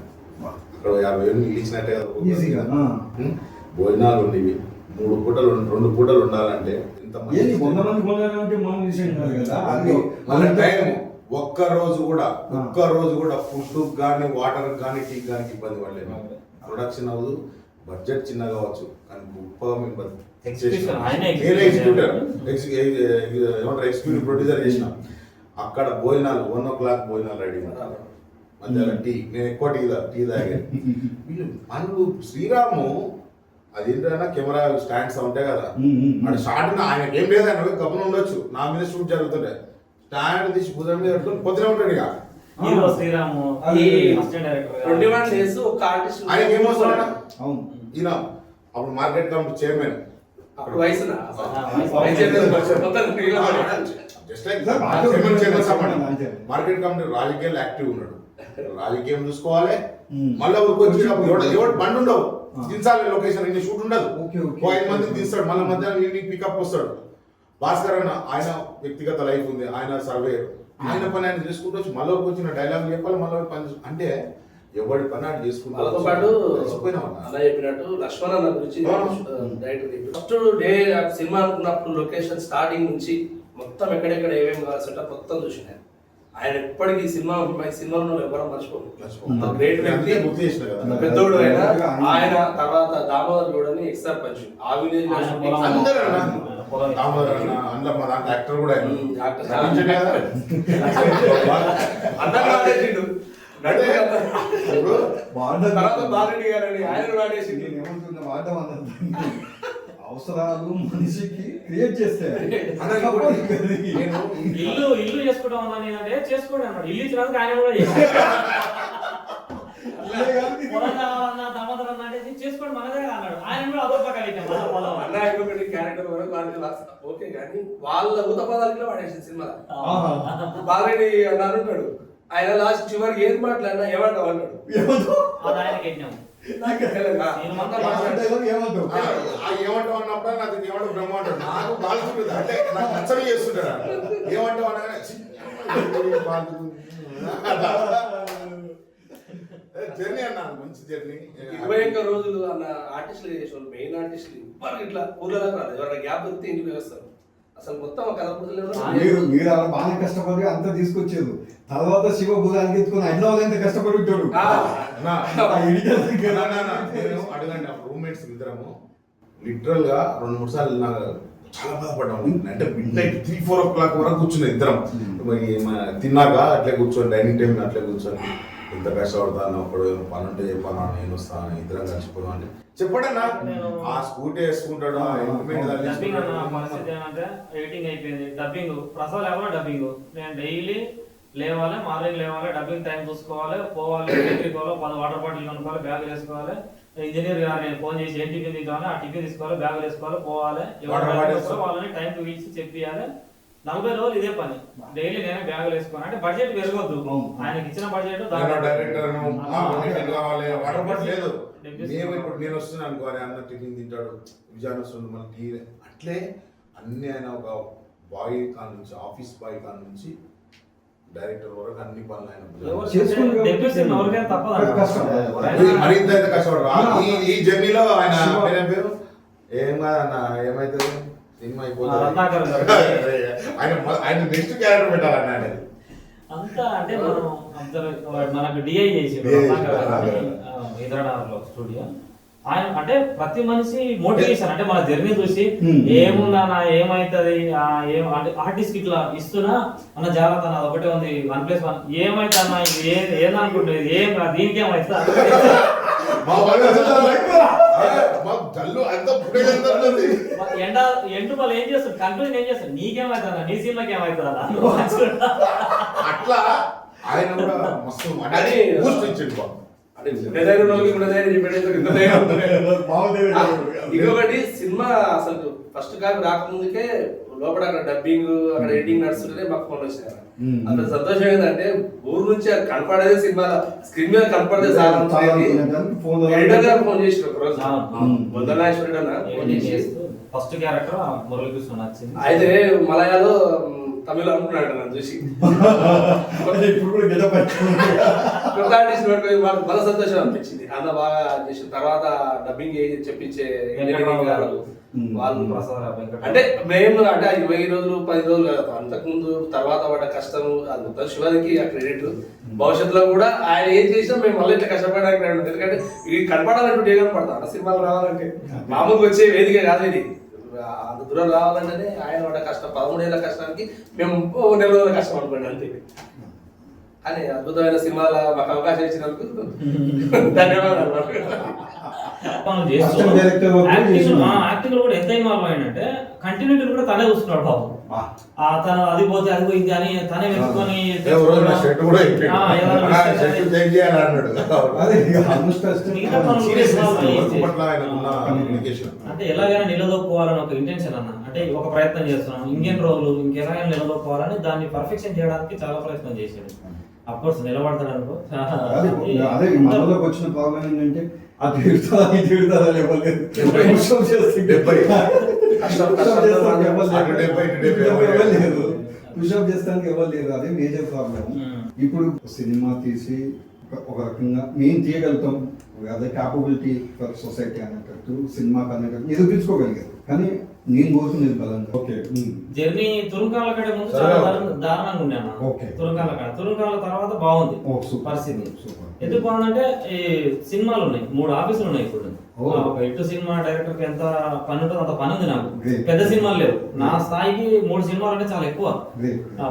C: అక్కడ 50,000 ఇల్లు ఇచ్చినట్టే కదా. భోజనాలు ఉండేవి, 3 పూటలు 2 పూటలు ఉండాలంటే ఎంత టైం. ఒక్క రోజు కూడా ఫుడ్ కానీ వాటర్ కానీ టీ కానీ ఇబ్బంది పడలేదు. ప్రొడక్షన్ అవ్వదు, బడ్జెట్ చిన్న కావచ్చు కానీ గొప్పగా మేము ఎగ్జిక్యూటివ్ ప్రొడ్యూసర్ చేసిన. అక్కడ భోజనాలు 1 o'clock భోజనాలు రెడీ, మధ్యాహ్నం టీ. నేను ఎక్కువ టీ తాగాను. వీళ్ళు పనులు శ్రీరాము అదేంటన్నా కెమెరా స్టాండ్స్ ఉంటాయి కదా, అక్కడ షార్ట్ ఆయనకి ఏం లేదని గమనం ఉండొచ్చు, నా మీద షూట్ జరుగుతుంటే స్టాండ్ తీసి భుజం మీద పెట్టుకుని పొద్దున ఉంటాడు. ఇక
B: శ్రీరాము
C: ఆయనకి ఏమవుతున్నాడు ఈయన అప్పుడు market committee chairman. Market committee రాజకీయాలు యాక్టివ్ ఉన్నాడు, రాజకీయం చూసుకోవాలి. మళ్ళీ ఎవరు బండి ఉండవు, దించాలి లొకేషన్, ఇన్ని షూట్ ఉండదు. 5 మందిని తీస్తాడు, మళ్ళీ మధ్యాహ్నం ఈవినింగ్ పికప్ వస్తాడు. భాస్కర్ అన్న ఆయన వ్యక్తిగత లైఫ్ ఉంది, ఆయన సర్వేయర్, ఆయన పని ఆయన చేసుకుంటూ వచ్చి మళ్ళీ వచ్చిన డైలాగ్ చెప్పాలి, మళ్ళీ పని అంటే ఎవరి పని ఆడు చేసుకుంటారు.
D: పాటు అలా చెప్పినట్టు లక్ష్మణ్ అన్న గురించి ఫస్ట్ డే సినిమా అనుకున్నప్పుడు లొకేషన్ స్టార్టింగ్ నుంచి మొత్తం ఎక్కడెక్కడ ఏమేమి కావాల్సి మొత్తం చూసిన ఆయన. ఎప్పటికీ సినిమాలో ఎవరు మర్చిపోను. గ్రేట్ వ్యక్తి, పెద్దోడు ఆయన. తర్వాత దామోదర్ గౌడని ఎక్స్ట్రా పంచ్ ఆ విలేజ్
C: యాక్టర్ కూడా
A: అవసరాలు మనిషికి క్రియేట్ చేస్తే
B: ఇల్లు చేసుకుంటాం అన్నా చేసుకోండి అన్నాడు. ఇల్లు ఇచ్చినందుకు ఆయన కూడా చేసుకోండి మనదే అన్నాడు. ఆయన కూడా అదో పక్క
D: క్యారెక్టర్ ఓకే కానీ వాళ్ళ ఊత పదాలకి వాడేసింది సినిమా. బాలరెడ్డి అన్నారు ఉంటాడు, ఆయన లాస్ట్ చివరికి ఏం మాట్లాడినా ఏమంటావు అన్నాడు.
C: ఏమంటావు అన్నప్పుడు నాకు ఏమంటావు బ్రహ్మ అంటాడు, నాకు బాగా అంటే నాకు నచ్చని చేస్తుంటాడు. ఏమంటావు అనగానే జర్నీ అన్న, మంచి జర్నీ.
D: 21 రోజులు అన్న ఆర్టిస్టులు చేసేవాళ్ళు, మెయిన్ ఆర్టిస్టులు ఇవ్వాలి ఇట్లా ఊళ్ళలోకి రాదు, ఎవరైనా గ్యాప్ దొరికితే ఇంటికి వేస్తారు. అసలు మొత్తం కథ
A: మీరు అలా బాగా కష్టపడి అంతా తీసుకొచ్చారు. తర్వాత శివ భూదానికి ఎత్తుకుని హైదరాబాద్ ఎంత కష్టపడి ఉంటాడు.
C: అడగండి రూమ్మేట్స్ ఇద్దరము లిటరల్ గా 2-3 సార్లు నాకు చాలా బాధపడ్డాము. అంటే మిడ్ నైట్ 3-4 o'clock వరకు కూర్చున్నాం ఇద్దరం. తిన్నాక అట్లే కూర్చొని డైనింగ్ టేబుల్ అట్లే కూర్చొని ఇంత కష్టపడతాను ఒకడు పని ఉంటే చెప్పాను నేను వస్తాను ఇద్దరం కలిసిపోదాం అంటే చెప్పండి అన్న ఆ స్కూటీ వేసుకుంటాడు ఆ ఎక్విప్మెంట్
B: డబ్బింగ్ అన్న
C: తగిలించుకుంటాడు.
B: పరిస్థితి ఏమంటే ఎడిటింగ్ అయిపోయింది. డబ్బింగ్ ప్రసవ లేవాలి డబ్బింగ్. నేను డైలీ లేవాలి, మార్నింగ్ లేవాలి, డబ్బింగ్ టైం చూసుకోవాలి, పోవాలి, బేకరీకి పోవాలి, 10 వాటర్ బాటిల్ కొనుక్కోవాలి, బ్యాగులు వేసుకోవాలి. ఇంజనీర్ గారు ఫోన్ చేసి ఏం టిఫిన్ తింటామని ఆ టిఫిన్ తీసుకోవాలి, బ్యాగులు వేసుకోవాలి, పోవాలి. వాళ్ళని టైం టు ఇచ్చి చెప్పియాలి. 40 రోజులు ఇదే పని. డైలీ నేనే బ్యాగులు వేసుకోవాలి. అంటే బడ్జెట్ పెరగొద్దు. ఆయనకి ఇచ్చిన బడ్జెట్
C: మేము ఇప్పుడు నేను వస్తున్నాను అనుకో అన్న టిఫిన్ తింటాడు, విజయాన్ని వస్తుంది మళ్ళీ టీ అట్లే అన్ని ఆయన ఒక బాయ్ కాడ నుంచి ఆఫీస్ బాయ్ కాడ నుంచి డైరెక్టర్ వరకు అన్ని పనులు ఆయన మరింత అయితే కష్టపడరు. ఈ జర్నీలో ఆయన పేరు ఏం కాదన్న ఏమైతుంది సినిమా అయిపోతుంది ఆయన నెక్స్ట్ క్యారెక్టర్ పెట్టాలన్న ఆయన
B: అంతా. అంటే మనకు డిఐ చేసి హైదరాబాద్ లో స్టూడియో ఆయన అంటే ప్రతి మనిషి మోటివేషన్. అంటే మన జర్నీ చూసి ఏముందా ఏమైతుంది అంటే ఆర్టిస్ట్ ఇట్లా ఇస్తున్నా అన్న జాగ్రత్త అన్న ఒకటే ఉంది 1+1 ఏమైతే అన్న ఏదనుకుంటుంది ఏం దీనికి ఏమైతే ఎండు వాళ్ళు ఏం చేస్తారు కంక్లూజన్ ఏం చేస్తారు నీకేమైతుందా నీ సినిమాకి ఏమైతుందా
C: అట్లా ఆయన కూడా మస్తు
D: ఇంకొకటి సినిమా అసలు ఫస్ట్ కాపీ రాకముందుకే లోపల అక్కడ డబ్బింగ్ అక్కడ ఎడిటింగ్ నడుస్తుంటే మాకు ఫోన్ వచ్చినారు. అంత సంతోషం ఏంటంటే ఊరు నుంచి కనపడేది సినిమా స్క్రీన్ మీద కనపడేది సార్ ఎడిటర్ గారు ఫోన్ చేసి ఒక రోజు బొందనాశ్వరుడు అన్న ఫోన్ చేసి
B: ఫస్ట్ క్యారెక్టర్ మురళీకృష్ణ నచ్చింది.
D: అయితే మలయాళం తమిళ అనుకున్నాడు నన్ను చూసి కొత్త ఆర్టిస్ట్ పట్టుకొని మన సంతోషం అనిపించింది. అంత బాగా చేసిన తర్వాత డబ్బింగ్ చెప్పించే వాళ్ళు అంటే మేము అంటే 20 రోజులు 10 రోజులు అంతకుముందు తర్వాత పడ్డ కష్టం అది మొత్తం శివానికి ఆ క్రెడిట్. భవిష్యత్తులో కూడా ఆయన ఏం చేసినా మేము మళ్ళీ ఇట్లా కష్టపడడానికి ఎందుకంటే ఇది కనపడాలంటే ఏ కనపడతాం ఆ సినిమాలు రావాలంటే మామూలుగా వచ్చే వేదిక కాదు ఇది. అంత దూరం రావాలంటేనే ఆయన పడ్డ కష్టం 13 ఏళ్ళ కష్టానికి మేము 9 రోజుల కష్టం అనుకోండి అంతే. అని అద్భుతమైన సినిమాల మాకు అవకాశం ఇచ్చినందుకు ధన్యవాదాలు.
B: యాక్టింగ్ కూడా ఎంత ఇన్వాల్వ్ అయ్యంటే కంటిన్యూటీ కూడా తనే చూస్తున్నాడు బాబు. తను అది పోతే అది పోయింది అని తనే వెతుకొని అంటే ఎలాగైనా నిలదొక్కుకోవాలని ఒక ఇంటెన్షన్ అన్న. అంటే ఒక ప్రయత్నం చేస్తున్నాం ఇంకెన్ని రోజులు ఇంకెలాగైనా నిలదొక్కుకోవాలని దాన్ని పర్ఫెక్షన్ చేయడానికి చాలా ప్రయత్నం చేశాడు. అఫ్ కోర్స్ నిలబడతాడు అనుకో.
A: అదే మనలోకి వచ్చిన ప్రాబ్లం ఏంటంటే అది తీరుతుందా లేవలేదు పుషప్ చేస్తానికి ఎవరు లేదు. అదే మేజర్ ప్రాబ్లం. ఇప్పుడు సినిమా తీసి ఒక రకంగా మేము తీయగలుగుతాం, అదే క్యాపబిలిటీ ఫర్ సొసైటీ అనేటట్టు సినిమాకి అనేటట్టు నిరూపించుకోగలిగారు. కానీ నేను కోరుకునేది బలంగా ఓకే
B: జర్నీ తురుంకాల కంటే ముందు చాలా దారుణంగా ఉన్నాను. తురుంకాల తర్వాత బాగుంది పరిస్థితి. ఎందుకు బాగుందంటే ఈ సినిమాలు ఉన్నాయి, 3 ఆఫీసులు ఉన్నాయి ఇప్పుడు. ఒక హిట్ సినిమా డైరెక్టర్ కి ఎంత పని ఉంటుందో అంత పని ఉంది నాకు. పెద్ద సినిమాలు లేవు నా స్థాయికి. 3 సినిమాలు అంటే చాలా ఎక్కువ.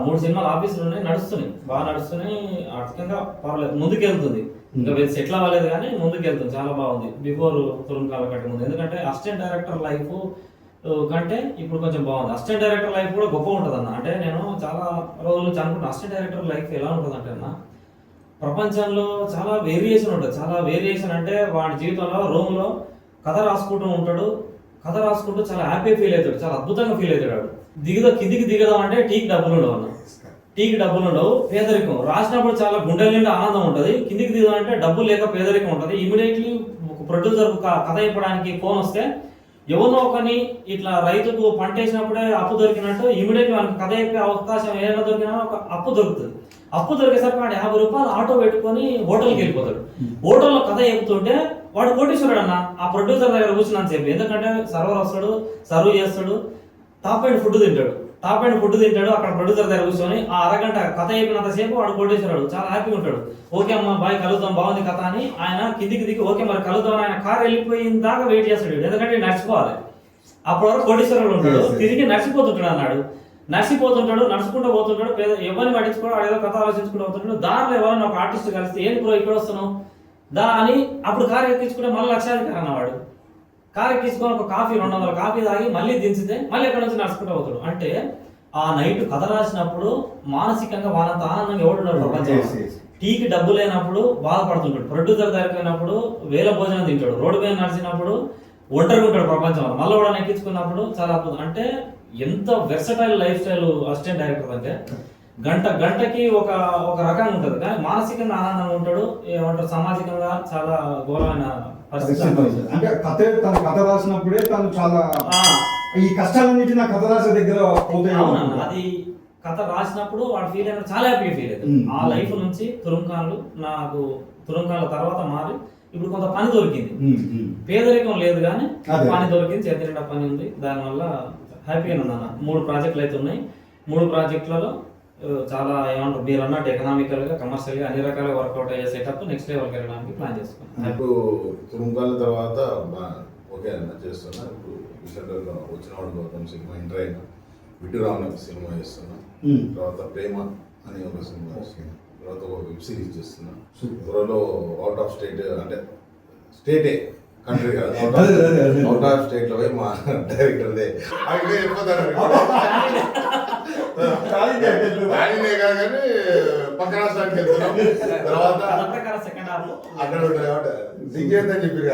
B: 3 సినిమాలు ఆఫీసులు ఉన్నాయి, నడుస్తున్నాయి, బాగా నడుస్తున్నాయి. ఆర్థికంగా పర్వాలేదు, ముందుకెళ్తుంది. ఇంకా సెటిల్ అవ్వలేదు కానీ ముందుకెళ్తుంది, చాలా బాగుంది. బిఫోర్ తురుంకాల కంటే ముందు. ఎందుకంటే అసిస్టెంట్ డైరెక్టర్ లైఫ్ కంటే ఇప్పుడు కొంచెం బాగుంది. అసిస్టెంట్ డైరెక్టర్ లైఫ్ కూడా గొప్ప ఉంటుంది అన్న. అంటే నేను చాలా రోజులు అనుకుంటున్నా అసిస్టెంట్ డైరెక్టర్ లైఫ్ ఎలా ఉంటుంది అంటే అన్న, ప్రపంచంలో చాలా వేరియేషన్ ఉంటుంది. చాలా వేరియేషన్ అంటే వాడి జీవితంలో రూమ్లో కథ రాసుకుంటూ ఉంటాడు, కథ రాసుకుంటూ చాలా హ్యాపీ ఫీల్ అవుతాడు, చాలా అద్భుతంగా ఫీల్ అవుతాడు. కిందికి దిగదాం అంటే టీకి డబ్బులు ఉండవు అన్న. టీకి డబ్బులు ఉండవు, పేదరికం. రాసినప్పుడు చాలా గుండెల నిండా ఆనందం ఉంటుంది. కిందికి దిగదాం అంటే డబ్బులు లేక పేదరికం ఉంటుంది. ఇమీడియట్లీ ప్రొడ్యూసర్ కథ చెప్పడానికి ఫోన్ వస్తే ఎవరినో ఒకని ఇట్లా రైతుకు పంట వేసినప్పుడే అప్పు దొరికినట్టు ఇమీడియట్లీ మనకు కథ చెప్పే అవకాశం ఏదైనా దొరికినా ఒక అప్పు దొరుకుతుంది. అప్పు దొరికేసరికి వాడు 50 రూపాయలు ఆటో పెట్టుకొని హోటల్కి వెళ్ళిపోతాడు. హోటల్లో కథ చెప్తుంటే వాడు కోటీశ్వరుడు అన్న. ఆ ప్రొడ్యూసర్ దగ్గర కూర్చున్నాను చెప్పి, ఎందుకంటే సర్వర్ వస్తాడు, సర్వ్ చేస్తాడు, టాప్ అండ్ ఫుడ్ తింటాడు. అక్కడ ప్రొడ్యూసర్ దగ్గర కూర్చొని ఆ అరగంట కథ చెప్పినంత సేపు వాడు కోటేశ్వరాడు చాలా హ్యాపీగా ఉంటాడు. ఓకే అమ్మ బాయ్ కలుద్దాం, బాగుంది కథ అని ఆయన కిందికి దిగి ఓకే మరి కలుద్దాం. ఆయన కార్ వెళ్ళిపోయిన దాకా వెయిట్ చేస్తాడు, ఎందుకంటే నడిచిపోవాలి. అప్పటి వరకు కోటేశ్వరుడు ఉంటాడు, తిరిగి నడిచిపోతుంటాడు అన్నాడు. నడిచిపోతుంటాడు, నడుచుకుంటూ పోతుంటాడు, ఎవరిని పట్టించుకోవడం ఏదో కథ ఆలోచించుకుంటూ పోతుంటాడు. దారిలో ఎవరైనా ఒక ఆర్టిస్ట్ కలిస్తే ఏంటి బ్రో ఇక్కడ వస్తున్నావు దా అని అప్పుడు కారు ఎక్కించుకుంటే మళ్ళీ లక్షాధికారి అన్నవాడు. కారు ఎక్కించుకొని ఒక కాఫీ 200 కాఫీ తాగి మళ్ళీ దించితే మళ్ళీ ఎక్కడ నుంచి నడుచుకుంటూ పోతాడు. అంటే ఆ నైట్ కథ రాసినప్పుడు మానసికంగా వాళ్ళంత ఆనందంగా ఎవడున్నాడు ప్రపంచం. టీకి డబ్బు లేనప్పుడు బాధపడుతుంటాడు, ప్రొడ్యూసర్ దగ్గరైనప్పుడు వేల భోజనం తింటాడు, రోడ్డు మీద నడిచినప్పుడు ఒంటరిగా ఉంటాడు ప్రపంచంలో, మళ్ళీ కూడా ఎక్కించుకున్నప్పుడు చాలా అద్భుతం. అంటే ఎంత versatile life style assistant director అంటే గంటకి ఒక రకంగా ఉంటుంది, కానీ మానసికంగా ఆనందంగా ఉంటాడు. ఏమంటారు సామాజికంగా చాలా ఘోరమైన పరిస్థితి.
A: అంటే తన కథ రాసినప్పుడే తను చాలా ఈ కష్టాలన్నిటి నా కథ రాసే దగ్గర పోతాయి.
B: అది కథ రాసినప్పుడు వాడు ఫీల్ అయినా చాలా హ్యాపీగా ఫీల్ అవుతుంది. ఆ లైఫ్ నుంచి తురుంకాన్లు నాకు తురుంకాన్ల తర్వాత మారి ఇప్పుడు కొంత పని దొరికింది, పేదరికం లేదు కానీ పని దొరికింది, చేతి నిండా పని ఉంది. దానివల్ల హ్యాపీగా ఉన్నాను. 3 ప్రాజెక్టులు అయితే ఉన్నాయి. 3 ప్రాజెక్టులలో చాలా ఏమంటారు మీరు అన్నట్టు ఎకనామికల్ గా కమర్షియల్ గా అన్ని రకాలుగా వర్కౌట్ అయ్యే సెటప్ నెక్స్ట్ లెవెల్కి వెళ్ళడానికి ప్లాన్ చేసుకున్నాను.
C: ఇప్పుడు తురుంకాల తర్వాత ఓకే అన్న చేస్తున్నా. ఇప్పుడు రీసెంట్గా వచ్చిన వాడు గౌతమ్ సినిమా ఎంటర్ అయినా, విటురామ్ అనే సినిమా చేస్తున్నా, తర్వాత ప్రేమ అనే ఒక సినిమా చేస్తున్నా, తర్వాత ఒక వెబ్ సిరీస్ చేస్తున్నా. త్వరలో అవుట్ ఆఫ్ స్టేట్ అంటే స్టేటే కంట్రీ కాదు, అవుట్ ఆఫ్ స్టేట్ లో పోయి మా డైరెక్టర్దే కానీ పక్క రాష్ట్రానికి వెళ్తున్నాం. తర్వాత అక్కడ దిగ్గేద్దని చెప్పారు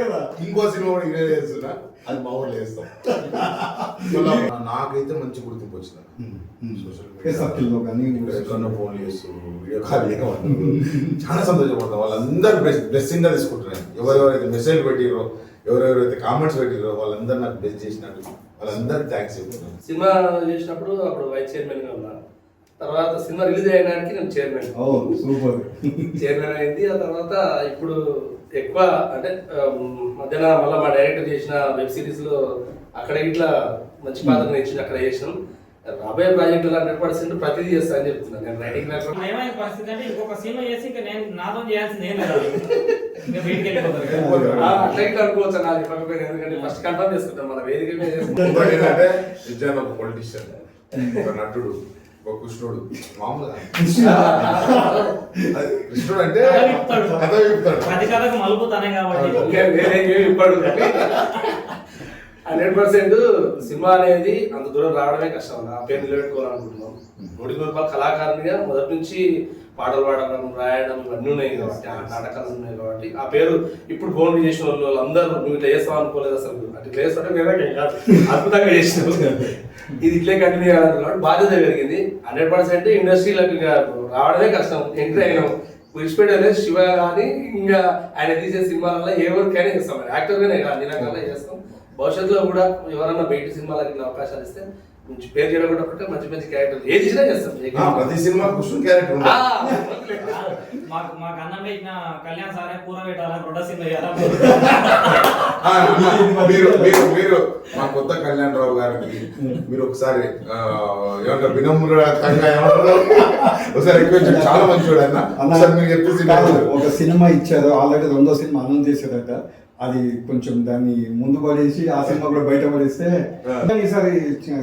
C: కదా, ఇంకో సినిమా కూడా ఇదే చేస్తున్నా, అది మా ఊళ్ళో వేస్తాం. నాకైతే మంచి గుర్తింపు వచ్చింది సోషల్ మీడియా, ఫోన్ చేస్తూ వీడియో కాల్ చాలా సంతోషపడతాం. వాళ్ళందరూ బ్లెస్సింగ్ గా తీసుకుంటున్నాను. ఎవరెవరైతే మెసేజ్ పెట్టిరో, ఎవరెవరైతే కామెంట్స్ పెట్టిరో వాళ్ళందరూ నాకు బ్లెస్ చేసినట్టు వాళ్ళందరికీ థ్యాంక్స్ చెప్తున్నాను.
D: సినిమా చేసినప్పుడు అప్పుడు వైస్ చైర్మన్ గా ఉన్నా. తర్వాత సినిమా రిలీజ్ అయినానికి నేను చైర్మన్ అయింది. ఆ తర్వాత ఇప్పుడు ఎక్కువ అంటే మధ్యాహ్నం మళ్ళీ మా డైరెక్టర్ చేసిన వెబ్ సిరీస్ లో అక్కడ ఇట్లా మంచి పాత్ర ఇచ్చి అక్కడ చేసినాం. రాబోయే ప్రాజెక్టులు 100% ప్రతిదీ చేస్తా అని చెప్తున్నాను. నేను రైటింగ్
B: ఏమైనా పరిస్థితి అంటే ఇంకొక సినిమా చేసి ఇంకా నేను నాతో చేయాల్సింది ఏం లేదు,
D: అట్లా అనుకోవచ్చు. నాది పక్కన ఎందుకంటే ఫస్ట్ కన్ఫర్మ్ చేసుకుంటాం మన వేదిక మీద.
C: నిజాన్ని ఒక పొలిటీషియన్, ఒక నటుడు, ఒక కృష్ణుడు, మామూలుగా కృష్ణుడు అంటే కథ చెప్తాడు,
B: ప్రతి కథకు మలుపు తనే కాబట్టి
D: 100% సినిమా అనేది అంత దూరం రావడమే కష్టం. ఆ పేరు నిలబెట్టుకోవాలనుకుంటున్నాం. 100 రూపాయల కళాకారునిగా మొదటి నుంచి పాటలు పాడడం, రాయడం ఇవన్నీ ఉన్నాయి కాబట్టి, నాటకాలు ఉన్నాయి కాబట్టి ఆ పేరు ఇప్పుడు ఫోన్ చేసిన వాళ్ళు అందరూ నువ్వు ఇట్లా చేస్తావు అనుకోలేదు అసలు. అంటే ఇట్లా చేస్తుంటే అద్భుతంగా చేసినావు, ఇది ఇట్లే కంటిన్యూ చేయాలి కాబట్టి బాధ్యత పెరిగింది. 100% ఇండస్ట్రీలోకి రావడమే కష్టం. ఎంట్రీ అయినాం విడిచిపెట్టే శివ కానీ ఇంకా ఆయన తీసే సినిమాలలో ఎవరికైనా చేస్తాం, యాక్టర్గానే అన్ని రకాలుగా చేస్తాం. భవిష్యత్తులో కూడా ఎవరైనా బయట సినిమాలకి అవకాశాలు ఇస్తే మంచి పేరు చేయడం కూడా మంచి మంచి క్యారెక్టర్ ఏది ఇచ్చినా చేస్తాం.
C: ప్రతి సినిమా కృష్ణ క్యారెక్టర్
B: మాకు అన్నం పెట్టిన కళ్యాణ్ సారే కూర పెట్టాలా, 2 సినిమా
C: మీరు మా కొత్త కళ్యాణ్ రావు గారికి మీరు ఒకసారి ఏమంటారు వినమ్రంగా ఏమంటారు ఒకసారి రిక్వెస్ట్, చాలా మంచివాడు అన్న. ఒకసారి మీరు చెప్పేసి
A: ఒక సినిమా ఇచ్చారు, ఆల్రెడీ 2వ సినిమా అనౌన్స్ చేసేదట. అది కొంచెం దాన్ని ముందు పడేసి ఆ సినిమా కూడా బయట పడేస్తే ఈసారి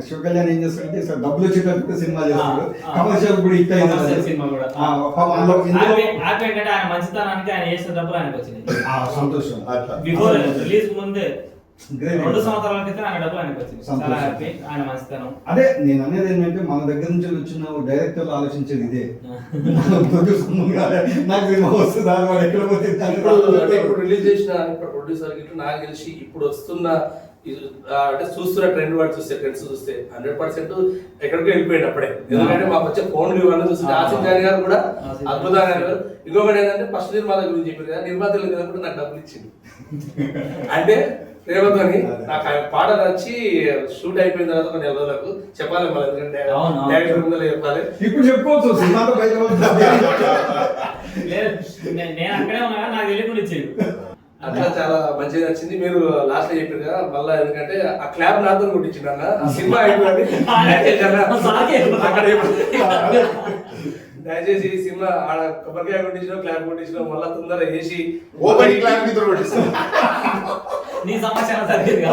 A: శివ కళ్యాణ్ ఏం చేస్తాడంటే ఈసారి డబ్బులు వచ్చేటట్టు సినిమా చేస్తాడు. కమర్షియల్ కూడా ఇక్కడ
B: సినిమా కూడా ఆయన మంచితనానికి ఆయన చేసిన డబ్బులు ఆయనకు వచ్చింది.
A: సంతోషం.
B: బిఫోర్ రిలీజ్ ముందే 2 సంవత్సరాల క్రితం ఆయన డబ్బులు ఆయనకు వచ్చింది. చాలా హ్యాపీ ఆయన మంచితనం.
A: అదే నేను అనేది ఏంటంటే మన దగ్గర నుంచి వచ్చిన డైరెక్టర్లు ఆలోచించేది ఇదే, నాకు సినిమా వస్తుందా ఎక్కడ పోతే
D: ఇప్పుడు రిలీజ్ చేసిన ప్రొడ్యూసర్ గిట్ల నాకు తెలిసి ఇప్పుడు వస్తున్న అంటే చూస్తున్న ట్రెండ్ వాడు చూస్తే ట్రెండ్స్ చూస్తే 100% ఎక్కడికి వెళ్ళిపోయింది అప్పుడే. ఎందుకంటే మాకు వచ్చే ఫోన్లు ఇవన్నీ చూస్తే ఆసిఫ్ జానీ గారు కూడా అద్భుతంగా. ఇంకొకటి ఏంటంటే ఫస్ట్ నిర్మాత గురించి చెప్పారు కదా, నిర్మాతలు కూడా నాకు డబ్బులు ఇచ్చింది. అంటే ప్రేమతోని నాకు ఆయన పాట నచ్చి షూట్ అయిపోయిన తర్వాత కొన్ని రోజులకు చెప్పాలి మళ్ళీ, ఎందుకంటే డైరెక్టర్ ముందు చెప్పాలి.
A: ఇప్పుడు చెప్పుకోవచ్చు సినిమాతో బయట
B: నేను అక్కడే ఉన్నా నాకు తెలియకుండా ఇచ్చేది.
D: అట్లా చాలా మంచిగా నచ్చింది. మీరు లాస్ట్ లో చెప్పారు కదా మళ్ళీ, ఎందుకంటే ఆ క్లాప్ నాతో కొట్టించింది అన్న ఆ సినిమా అయిపోయింది. దయచేసి ఈ సినిమా ఆడ కొబ్బరికాయ కొట్టించిన క్లాప్ కొట్టించిన మళ్ళీ తొందరగా వేసి
C: ఓపెన్ క్లాప్ కొట్టిస్తాను.
B: నీ సమాచారం సరిగ్గా